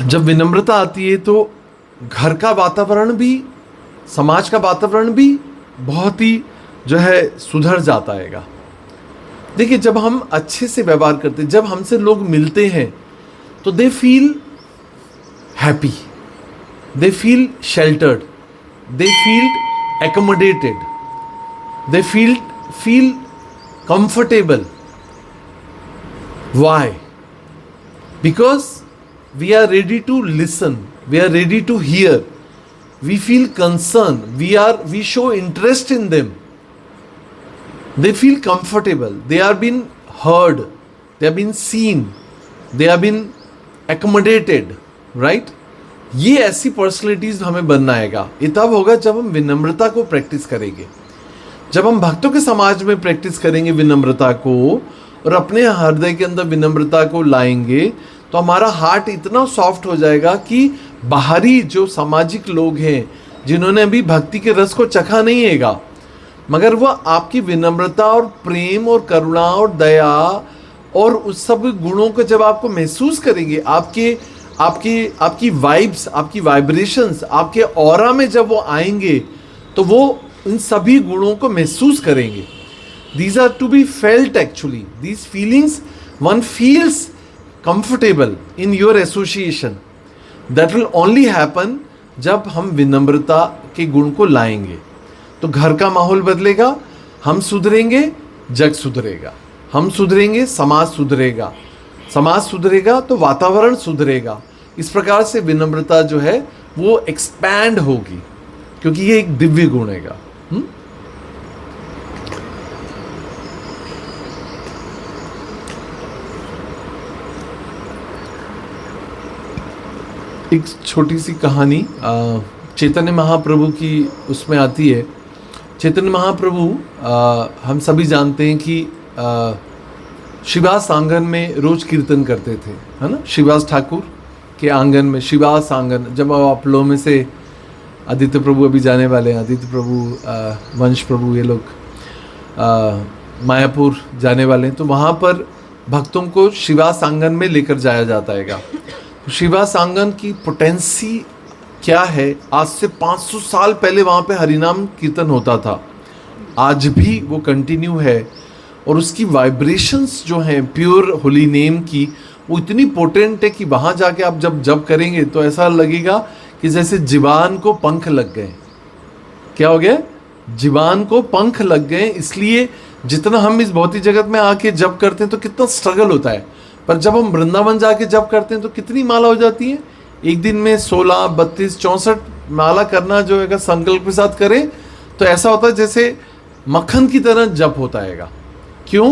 A: जब विनम्रता आती है तो घर का वातावरण भी, समाज का वातावरण भी बहुत ही जो है सुधर जाता है। देखिए, जब हम अच्छे से व्यवहार करते हैं, जब हमसे लोग मिलते हैं तो they feel happy, they feel sheltered, they feel accommodated, they feel comfortable. Why? Because we are ready to listen, we are ready to hear, we feel concern, we show interest in them. They feel comfortable, they are being heard, they have been seen, they have been accommodated, right? ये ऐसी personalities हमें बनना आएगा। ये तब होगा जब हम विनम्रता को प्रैक्टिस करेंगे, जब हम भक्तों के समाज में प्रैक्टिस करेंगे विनम्रता को और अपने हृदय के अंदर विनम्रता को लाएंगे, तो हमारा हार्ट इतना सॉफ्ट हो जाएगा कि बाहरी जो सामाजिक लोग हैं जिन्होंने अभी भक्ति के रस को चखा नहीं हैगा, मगर वह आपकी विनम्रता और प्रेम और करुणा और दया और उस सब गुणों को जब आपको महसूस करेंगे, आपकी वाइब्स, आपकी वाइब्रेशंस, आपके ऑरा में जब वो आएंगे तो वो इन सभी गुणों को महसूस करेंगे। These are to be felt actually. These feelings, one feels comfortable in your association. That will only happen जब हम विनम्रता के गुण को लाएंगे। तो घर का माहौल बदलेगा, हम सुधरेंगे, जग सुधरेगा, हम सुधरेंगे, समाज सुधरेगा, समाज सुधरेगा तो वातावरण सुधरेगा। इस प्रकार से विनम्रता जो है वो एक्सपैंड होगी, क्योंकि ये एक दिव्य गुण है। एक छोटी सी कहानी चैतन्य महाप्रभु की उसमें आती है। चैतन्य महाप्रभु हम सभी जानते हैं कि शिवास आंगन में रोज कीर्तन करते थे, है ना। शिवास ठाकुर के आंगन में, शिवास आंगन, जब आप लोगों में से आदित्य प्रभु अभी जाने वाले हैं, आदित्य प्रभु, वंश प्रभु, ये लोग मायापुर जाने वाले हैं, तो वहाँ पर भक्तों को शिवास आंगन में लेकर जाया जाता है। शिवास आंगन की पोटेंसी क्या है? आज से 500 साल पहले वहाँ पे हरिनाम कीर्तन होता था, आज भी वो कंटिन्यू है, और उसकी वाइब्रेशंस जो हैं प्योर होली नेम की, वो इतनी पोटेंट है कि वहाँ जाके आप जब करेंगे तो ऐसा लगेगा कि जैसे जीवान को पंख लग गए। क्या हो गया? जीवान को पंख लग गए। इसलिए जितना हम इस भौतिक जगत में आके जप करते हैं तो कितना स्ट्रगल होता है, पर जब हम वृंदावन जाके जप करते हैं तो कितनी माला हो जाती है। एक दिन में 16, 32, 64 माला करना जो है संकल्प के साथ करें तो ऐसा होता है जैसे मक्खन की तरह जप होता है। क्यों?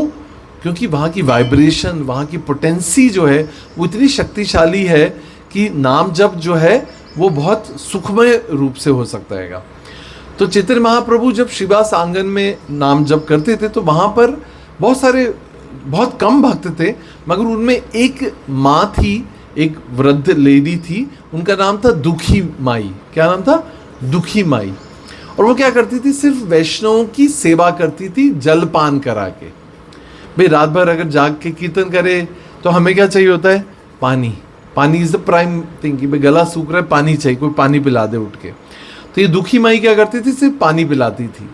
A: क्योंकि वहाँ की वाइब्रेशन, वहाँ की पोटेंसी जो है वो इतनी शक्तिशाली है कि नाम जप जो है वो बहुत सुखमय रूप से हो सकता है। तो चैतन्य महाप्रभु जब शिवास आंगन में नाम जप करते थे तो वहाँ पर बहुत कम भक्त थे, मगर उनमें एक माँ थी, एक वृद्ध लेडी थी, उनका नाम था दुखी माई। क्या नाम था? दुखी माई। और वो क्या करती थी? सिर्फ वैष्णवों की सेवा करती थी, जलपान करा के। भाई रात भर अगर जाग के कीर्तन करे तो हमें क्या चाहिए होता है? पानी। पानी इज द प्राइम थिंग कि भाई गला सूख रहा है, पानी चाहिए, कोई पानी पिला दे उठ के। तो ये दुखी माई क्या करती थी? सिर्फ पानी पिलाती थी।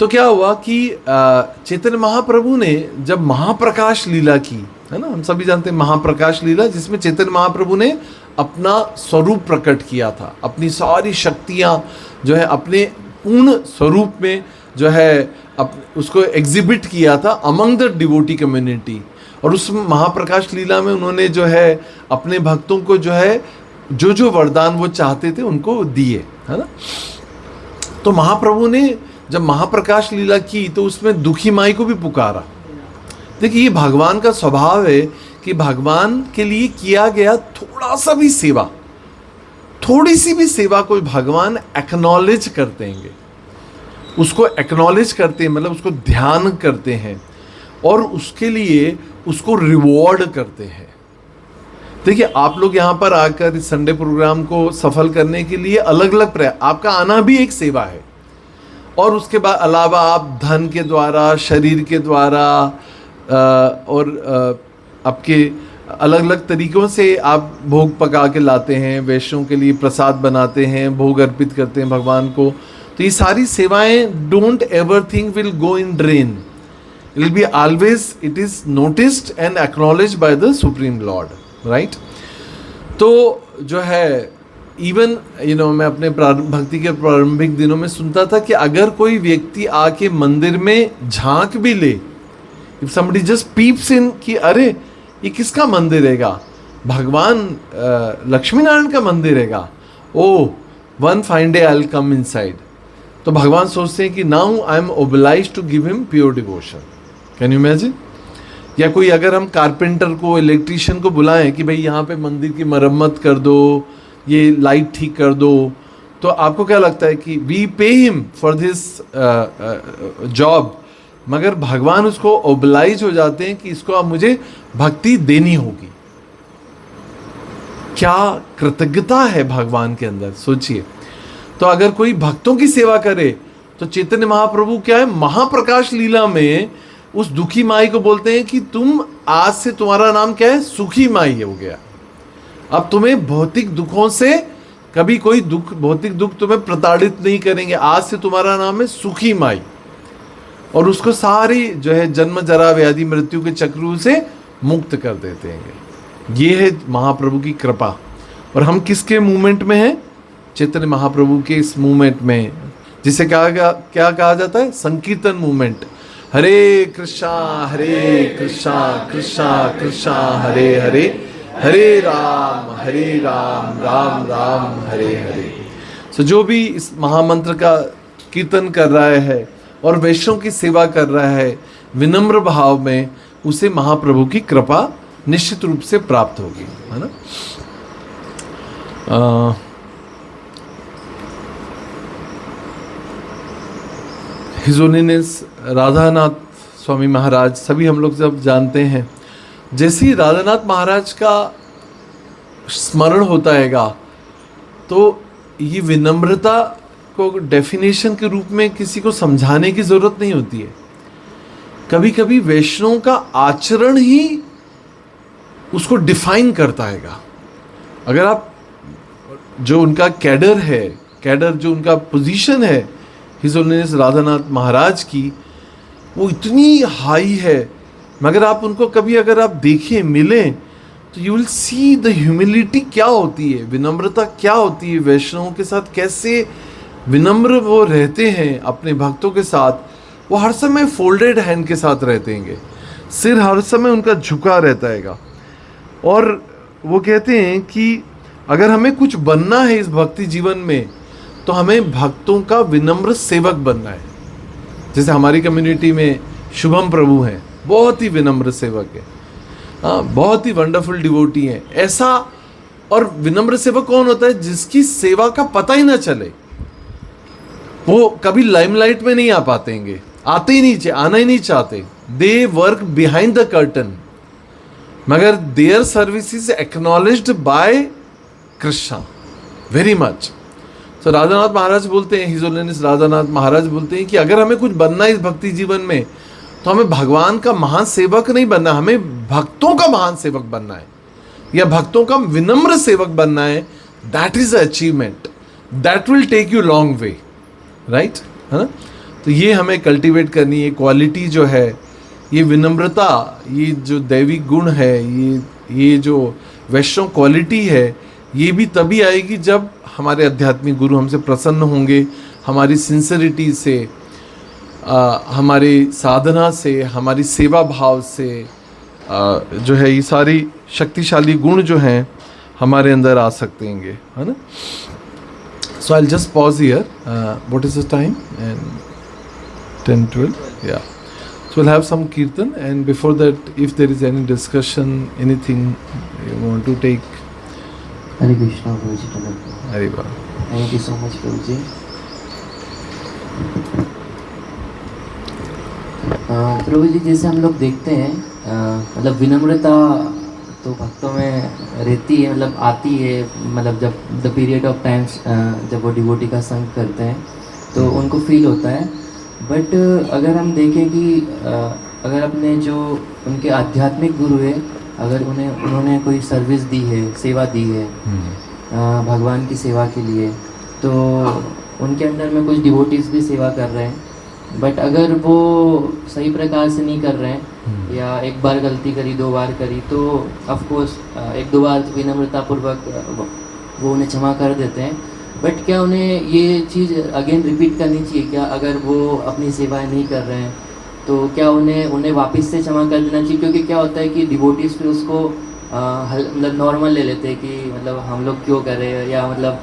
A: तो क्या हुआ कि चैतन्य महाप्रभु ने जब महाप्रकाश लीला की, है ना, हम सभी जानते हैं महाप्रकाश लीला, जिसमें चैतन्य महाप्रभु ने अपना स्वरूप प्रकट किया था, अपनी सारी शक्तियाँ जो है अपने पूर्ण स्वरूप में जो है उसको एग्जिबिट किया था अमंग द डिवोटी कम्युनिटी। और उस महाप्रकाश लीला में उन्होंने जो है अपने भक्तों को जो है जो जो वरदान वो चाहते थे उनको दिए, है ना। तो महाप्रभु ने जब महाप्रकाश लीला की तो उसमें दुखी माई को भी पुकारा। देखिए ये भगवान का स्वभाव है कि भगवान के लिए किया गया थोड़ा सा भी सेवा, थोड़ी सी भी सेवा को भगवान एक्नॉलेज करते हैं, उसको एक्नॉलेज करते हैं, मतलब उसको ध्यान करते हैं और उसके लिए उसको रिवॉर्ड करते हैं। देखिए आप लोग यहाँ पर आकर इस संडे प्रोग्राम को सफल करने के लिए अलग अलग प्रयास, आपका आना भी एक सेवा है। और उसके बाद अलावा आप धन के द्वारा, शरीर के द्वारा और आपके अलग अलग तरीक़ों से आप भोग पका के लाते हैं, वैष्णों के लिए प्रसाद बनाते हैं, भोग अर्पित करते हैं भगवान को। तो ये सारी सेवाएं don't ever think will go in drain, it will be always, it is noticed and acknowledged by the supreme Lord, right. तो जो है इवन मैं अपने भक्ति के प्रारंभिक दिनों में सुनता था कि अगर कोई व्यक्ति आके मंदिर में झांक भी ले, इफ समबडी जस्ट पीप्स इन कि अरे ये किसका मंदिर हैगा, भगवान लक्ष्मी नारायण का मंदिर हैगा, oh one fine day I will come inside. तो भगवान सोचते हैं कि now I am obliged to give him pure devotion. Can you imagine. या कोई अगर हम कारपेंटर को, इलेक्ट्रीशियन को बुलाएं कि भाई यहाँ पे मंदिर की मरम्मत कर दो, ये लाइट ठीक कर दो, तो आपको क्या लगता है कि we pay him for this job, मगर भगवान उसको ओब्लाइज हो जाते हैं कि इसको अब मुझे भक्ति देनी होगी। क्या कृतज्ञता है भगवान के अंदर, सोचिए। तो अगर कोई भक्तों की सेवा करे तो चैतन्य महाप्रभु क्या है, महाप्रकाश लीला में उस दुखी माई को बोलते हैं कि तुम आज से तुम्हारा नाम क्या है, सुखी माई हो गया। अब तुम्हें भौतिक दुखों से कभी कोई दुख, भौतिक दुख तुम्हें प्रताड़ित नहीं करेंगे, आज से तुम्हारा नाम है सुखी माई। और उसको सारी जो है जन्म जरा व्याधि मृत्यु के चक्रों से मुक्त कर देते हैं। ये है महाप्रभु की कृपा। और हम किसके मूवमेंट में हैं, चैतन्य महाप्रभु के इस मूवमेंट में, जिसे क्या कहा जाता है, संकीर्तन मूवमेंट। हरे कृष्णा कृष्णा कृष्णा हरे हरे, हरे राम राम राम हरे हरे। सो जो भी इस महामंत्र का कीर्तन कर रहा है और वैष्णव की सेवा कर रहा है विनम्र भाव में, उसे महाप्रभु की कृपा निश्चित रूप से प्राप्त होगी, है ना। हिज होलीनेस राधानाथ स्वामी महाराज, सभी हम लोग जब जानते हैं, जैसे ही राधानाथ महाराज का स्मरण होता हैगा तो ये विनम्रता को डेफिनेशन के रूप में किसी को समझाने की ज़रूरत नहीं होती है। कभी कभी वैष्णव का आचरण ही उसको डिफाइन करता हैगा। अगर आप जो उनका कैडर है, कैडर जो उनका पोजीशन है हिज होलीनेस राधानाथ महाराज की, वो इतनी हाई है, मगर आप उनको कभी अगर आप देखें, मिलें, तो you will see the humility क्या होती है, विनम्रता क्या होती है, वैष्णवों के साथ कैसे विनम्र वो रहते हैं अपने भक्तों के साथ। वो हर समय फोल्डेड हैंड के साथ रहते हैं, सिर हर समय उनका झुका रहता हैगा। और वो कहते हैं कि अगर हमें कुछ बनना है इस भक्ति जीवन में, तो हमें भक्तों का विनम्र सेवक बनना है। जैसे हमारी कम्युनिटी में शुभम प्रभु हैं, बहुत ही विनम्र सेवक है, हाँ, बहुत ही वंडरफुल डिवोटी हैं। ऐसा और विनम्र सेवक कौन होता है, जिसकी सेवा का पता ही ना चले। वो कभी लाइमलाइट में नहीं आ पातेंगे, आते ही नहीं, आना ही नहीं चाहते। They work behind the curtain, मगर their service is acknowledged by Krishna very much. तो राधानाथ महाराज बोलते हैं, हिज होलीनेस राधानाथ महाराज बोलते हैं कि अगर हमें कुछ बनना है इस भक्ति जीवन में, तो हमें भगवान का महान सेवक नहीं बनना, हमें भक्तों का महान सेवक बनना है, या भक्तों का विनम्र सेवक बनना है। That is a achievement, that will take you long way, right, है ना। तो ये हमें कल्टीवेट करनी है, क्वालिटी जो है, ये विनम्रता, ये जो दैविक गुण है, ये जो वैष्णव क्वालिटी है, ये भी तभी आएगी जब हमारे आध्यात्मिक गुरु हमसे प्रसन्न होंगे, हमारी सिंसियरिटी से, हमारी साधना से, हमारी सेवा भाव से जो है ये सारी शक्तिशाली गुण जो हैं हमारे अंदर आ सकते हैं, है ना. So I will just pause here. What is the time? And 10:12. Yeah. So we'll have some kirtan, and before that, if there is any discussion, anything you want to take.
B: Hare Krishna, Prabhuji.
A: Hare Baba.
B: Thank you so much, Prabhuji. प्रभुजी, जैसे हम लोग देखते हैं मतलब विनम्रता तो भक्तों में रहती है, मतलब आती है, मतलब जब द पीरियड ऑफ टाइम्स जब वो डिवोटी का संग करते हैं तो उनको फील होता है. बट अगर हम देखें कि अगर अपने जो उनके आध्यात्मिक गुरु है, अगर उन्होंने कोई सर्विस दी है, सेवा दी है भगवान की सेवा के लिए, तो उनके अंडर में कुछ डिवोटीज भी सेवा कर रहे हैं, बट अगर वो सही प्रकार से नहीं कर रहे हैं या एक बार गलती करी, 2 बार करी, तो ऑफ कोर्स 1-2 बार विनम्रतापूर्वक वो उन्हें क्षमा कर देते हैं. बट क्या उन्हें ये चीज़ अगेन रिपीट करनी चाहिए क्या? अगर वो अपनी सेवाएं नहीं कर रहे हैं तो क्या उन्हें वापस से क्षमा कर देना चाहिए? क्योंकि क्या होता है कि डिवोटीज फिर उसको मतलब नॉर्मल ले लेते हैं कि मतलब हम लोग क्यों कर रहे हैं, या मतलब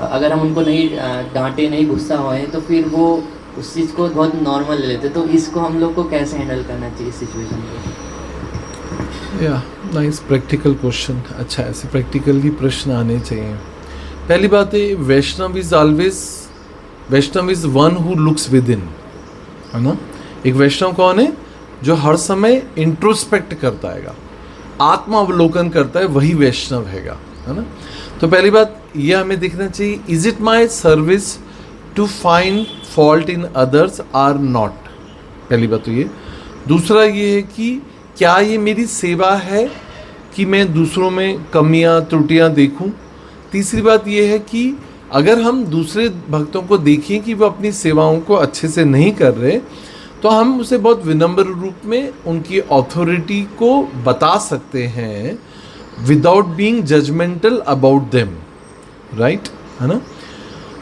B: अगर हम उनको नहीं डांटे, नहीं गुस्सा हुए तो फिर वो उस चीज़ को बहुत नॉर्मल ले लेते. तो इसको हम लोग को कैसे हैंडल करना चाहिए इस सिचुएशन को?
A: या नाइस प्रैक्टिकल क्वेश्चन. अच्छा, ऐसे प्रैक्टिकली प्रश्न आने चाहिए. पहली बात है, Vaishnava is one who looks within, है ना. एक वैष्णव कौन है? जो हर समय इंट्रोस्पेक्ट करता है, आत्मावलोकन करता है, वही वैष्णव हैगा, है ना. तो पहली बात ये हमें देखना चाहिए, is it my service to find fault in others or not. पहली बात तो ये. दूसरा ये है कि क्या ये मेरी सेवा है कि मैं दूसरों में कमियां त्रुटियां देखूं. तीसरी बात ये है कि अगर हम दूसरे भक्तों को देखें कि वो अपनी सेवाओं को अच्छे से नहीं कर रहे, तो हम उसे बहुत विनम्र रूप में उनकी अथॉरिटी को बता सकते हैं without being judgemental about them, right, है ना.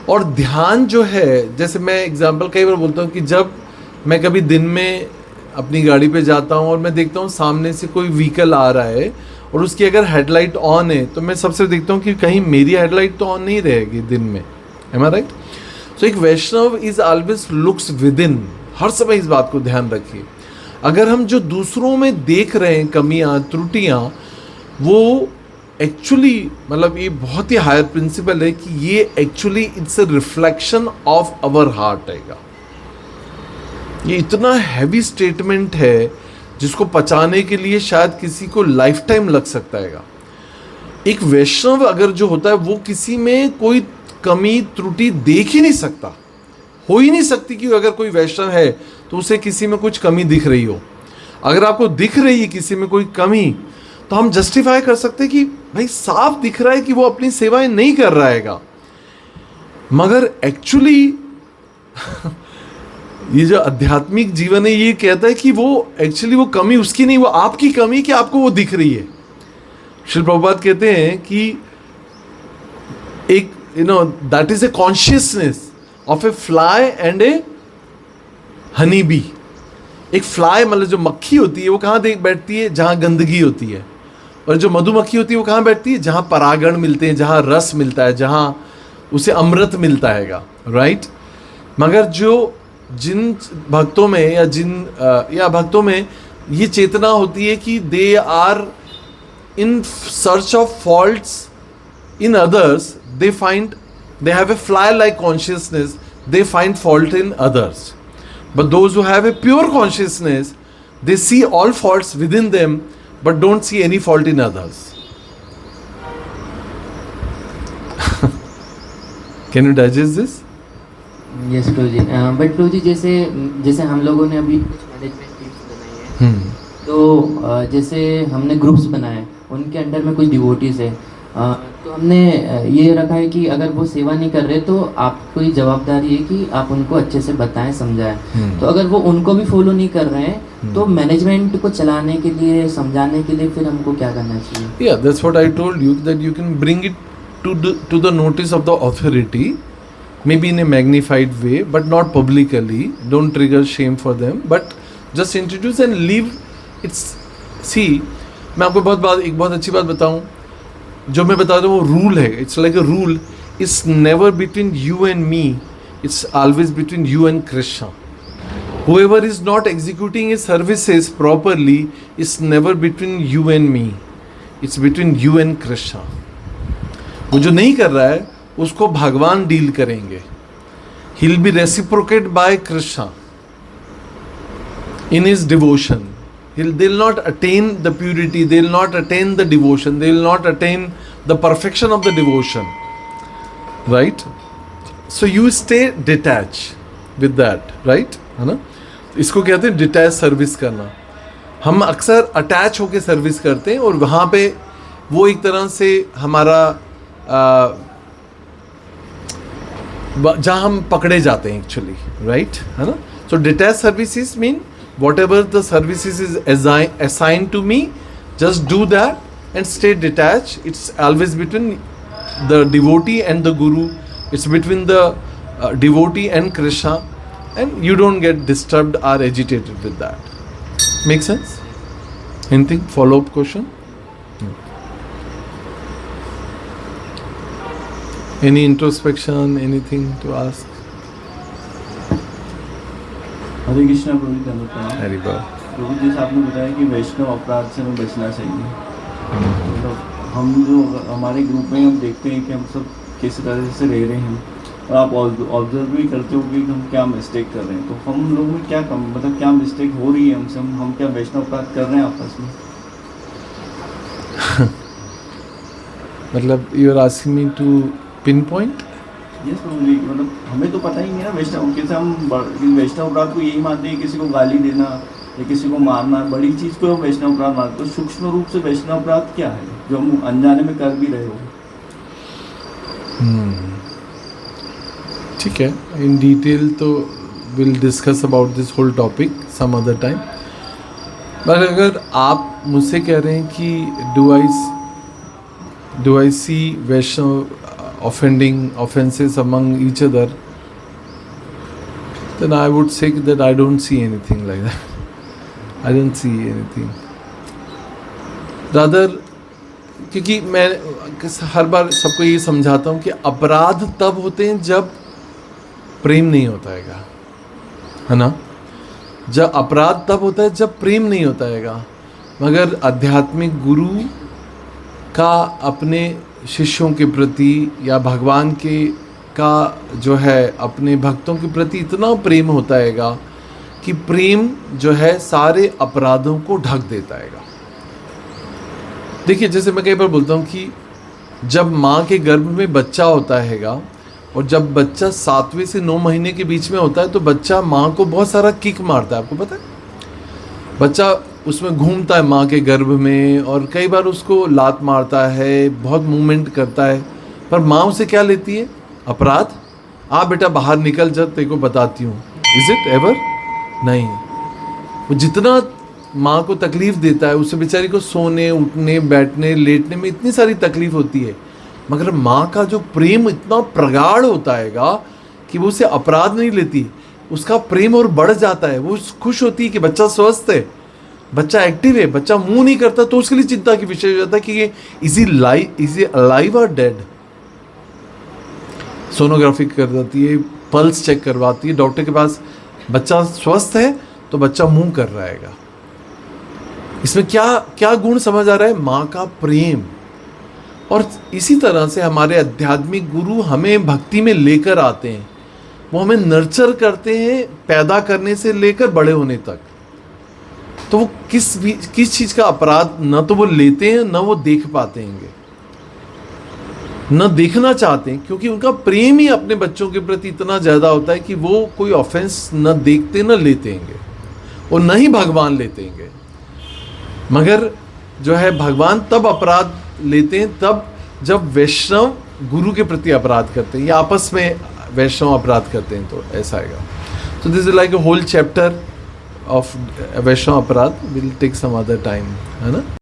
A: और ध्यान जो है, जैसे मैं एग्जांपल कई बार बोलता हूँ कि जब मैं कभी दिन में अपनी गाड़ी पे जाता हूँ और मैं देखता हूँ सामने से कोई व्हीकल आ रहा है और उसकी अगर हेडलाइट ऑन है, तो मैं सबसे देखता हूँ कि कहीं मेरी हेडलाइट तो ऑन नहीं रहेगी दिन में. M I right? सो एक Vaishnava is always looks within. हर समय इस बात को ध्यान रखिए. अगर हम जो दूसरों में देख रहे हैं कमियां त्रुटियां, वो एक्चुअली मतलब ये बहुत ही हायर प्रिंसिपल है कि ये actually it's a reflection of our heart हैगा. ये इतना हैवी स्टेटमेंट है जिसको पचाने के लिए शायद किसी को लाइफ टाइम लग सकता है. एक वैष्णव अगर जो होता है वो किसी में कोई कमी त्रुटि देख ही नहीं सकता. हो ही नहीं सकती कि अगर कोई वैष्णव है तो उसे किसी में कुछ कमी दिख रही हो. अगर आपको दिख रही है किसी में कोई कमी, तो हम जस्टिफाई कर सकते हैं कि भाई साफ दिख रहा है कि वो अपनी सेवाएं नहीं कर रहा हैगा. मगर एक्चुअली ये जो आध्यात्मिक जीवन है ये कहता है कि वो एक्चुअली वो कमी उसकी नहीं, वो आपकी कमी कि आपको वो दिख रही है. श्रील प्रभुपाद कहते हैं कि एक that is a consciousness of A fly and A honey bee. एक फ्लाई मतलब जो मक्खी होती है वो कहाँ बैठती है? जहाँ गंदगी होती है. और जो मधुमक्खी होती है वो कहाँ बैठती है? जहाँ परागण मिलते हैं, जहाँ रस मिलता है, जहाँ उसे अमृत मिलता हैगा, राइट. मगर जो जिन भक्तों में या भक्तों में ये चेतना होती है कि they are in search of faults in others, they have a fly-like consciousness, they find fault in others. But those who have a pure consciousness, they see all faults within them, but don't see any fault in others. Can you digest this?
B: Yes, Prabhuji. But Prabhuji, जैसे हम लोगों ने अभी कुछ management teams बनाई है, तो जैसे हमने ग्रुप्स बनाए, उनके अंडर में कुछ डिवोटीज है, तो हमने ये रखा है कि अगर वो सेवा नहीं कर रहे तो आपको ये जवाबदारी है कि आप उनको अच्छे से बताएं, समझाएं. तो अगर वो उनको भी फॉलो नहीं कर रहे हैं तो मैनेजमेंट को चलाने के लिए, समझाने के लिए फिर हमको क्या करना चाहिए?
A: Yeah, that's what I told you, that you can bring it to the notice of the authority maybe in a magnified way, but not publicly. Don't trigger shame for them, but just introduce and leave. It's see, मैं आपको एक बहुत अच्छी बात बताऊं, जो मैं बता रहा हूँ वो रूल है. It's like a rule. It's never between you and me. It's always between you and Krishna. Whoever is not executing his services properly is never between you and me. It's between you and Krishna. वो जो नहीं कर रहा है उसको भगवान deal करेंगे. He'll be reciprocated by Krishna in his devotion. They'll not attain the purity, they'll not attain the devotion, they'll not attain the perfection of the devotion. Right? So you stay detached with that, right? है ना? इसको कहते हैं detach service करना. हम अक्सर attach होके service करते हैं और वहाँ पे वो एक तरह से हमारा जहाँ हम पकड़े जाते हैं एक्चुअली, राइट, है ना? So detach services mean whatever the services is assigned to me, just do that and stay detached. It's always between the devotee and the guru. It's between the devotee and Krishna, and you don't get disturbed or agitated with that. Make sense? Anything? Follow-up question? Any introspection? Anything to ask?
C: हरे कृष्णा प्रभु जी, धन्यवाद प्रणाम।
A: हरि बोल।
C: प्रभु जी, जैसे आपने बताया कि वैष्णव अपराध से हमें बचना चाहिए, मतलब हम जो हमारे ग्रुप में हम देखते हैं कि हम सब किस तरह से रह रहे हैं, और आप ऑब्जर्व भी करते हो कि हम क्या मिस्टेक कर रहे हैं, तो हम लोग में क्या मतलब क्या मिस्टेक हो रही है हमसे, हम क्या वैष्णव अपराध कर रहे हैं आपस में?
A: मतलब you are asking me to pinpoint?
C: Yes Prabhu ji, मतलब हमें तो पता ही नहीं है ना वैष्णव कैसे, हम वैष्णव अपराध को यही मानते हैं किसी को गाली देना या किसी को मारना, बड़ी चीज़ को हम वैष्णव अपराध मानते हैं. तो सूक्ष्म रूप से वैष्णव अपराध क्या है जो हम अनजाने में कर भी रहे हो?
A: ठीक है, इन डिटेल तो will discuss about this whole topic some other time. पर अगर आप मुझसे कह रहे हैं कि do I see Vaishnava offenses among each other, then I would say that I don't see anything like that. I don't see anything. Rather, क्योंकि मैं हर बार सबको ये समझाता हूँ कि अपराध तब होते हैं जब प्रेम नहीं होता है ना? जब अपराध तब होता है जब प्रेम नहीं होता है. मगर आध्यात्मिक गुरु का अपने शिष्यों के प्रति या भगवान के का जो है अपने भक्तों के प्रति इतना प्रेम होता है कि प्रेम जो है सारे अपराधों को ढक देता है. देखिए, जैसे मैं कई बार बोलता हूँ कि जब माँ के गर्भ में बच्चा होता है और जब बच्चा 7वें से 9 महीने के बीच में होता है तो बच्चा माँ को बहुत सारा किक मारता है. आपको पता है, बच्चा उसमें घूमता है माँ के गर्भ में और कई बार उसको लात मारता है, बहुत मूवमेंट करता है, पर माँ उसे क्या लेती है? अपराध. आ बेटा बाहर निकल, जब तेरे को बताती हूँ. Is it ever? नहीं. वो जितना माँ को तकलीफ़ देता है, उससे बेचारी को सोने उठने बैठने लेटने में इतनी सारी तकलीफ़ होती है, मगर माँ का जो प्रेम इतना प्रगाढ़ होता है कि वो उसे अपराध नहीं लेती. उसका प्रेम और बढ़ जाता है. वो खुश होती है कि बच्चा स्वस्थ है, बच्चा एक्टिव है, बच्चा मुंह नहीं करता, तो उसके लिए चिंता की विषय हो जाता है कि ये इज ही अलाइव और डेड. सोनोग्राफी कर देती है, पल्स चेक करवाती है डॉक्टर के पास, बच्चा स्वस्थ है तो बच्चा मुंह कर रहा है. इसमें क्या क्या गुण समझ आ रहा है? माँ का प्रेम. और इसी तरह से हमारे आध्यात्मिक गुरु हमें भक्ति में लेकर आते हैं. वो हमें नर्चर करते हैं, पैदा करने से लेकर बड़े होने तक. तो वो किस चीज़ का अपराध न तो वो लेते हैं, न वो देख पाते हैं, न देखना चाहते हैं, क्योंकि उनका प्रेम ही अपने बच्चों के प्रति इतना ज़्यादा होता है कि वो कोई ऑफेंस न देखते न लेते हैं और न ही भगवान लेते हैं. मगर जो है भगवान तब अपराध लेते हैं तब जब वैष्णव गुरु के प्रति अपराध करते हैं या आपस में वैष्णव अपराध करते हैं, तो ऐसा आएगा. So this is like a whole chapter of Vaishnava Aparadh. We'll take some other time, है ना?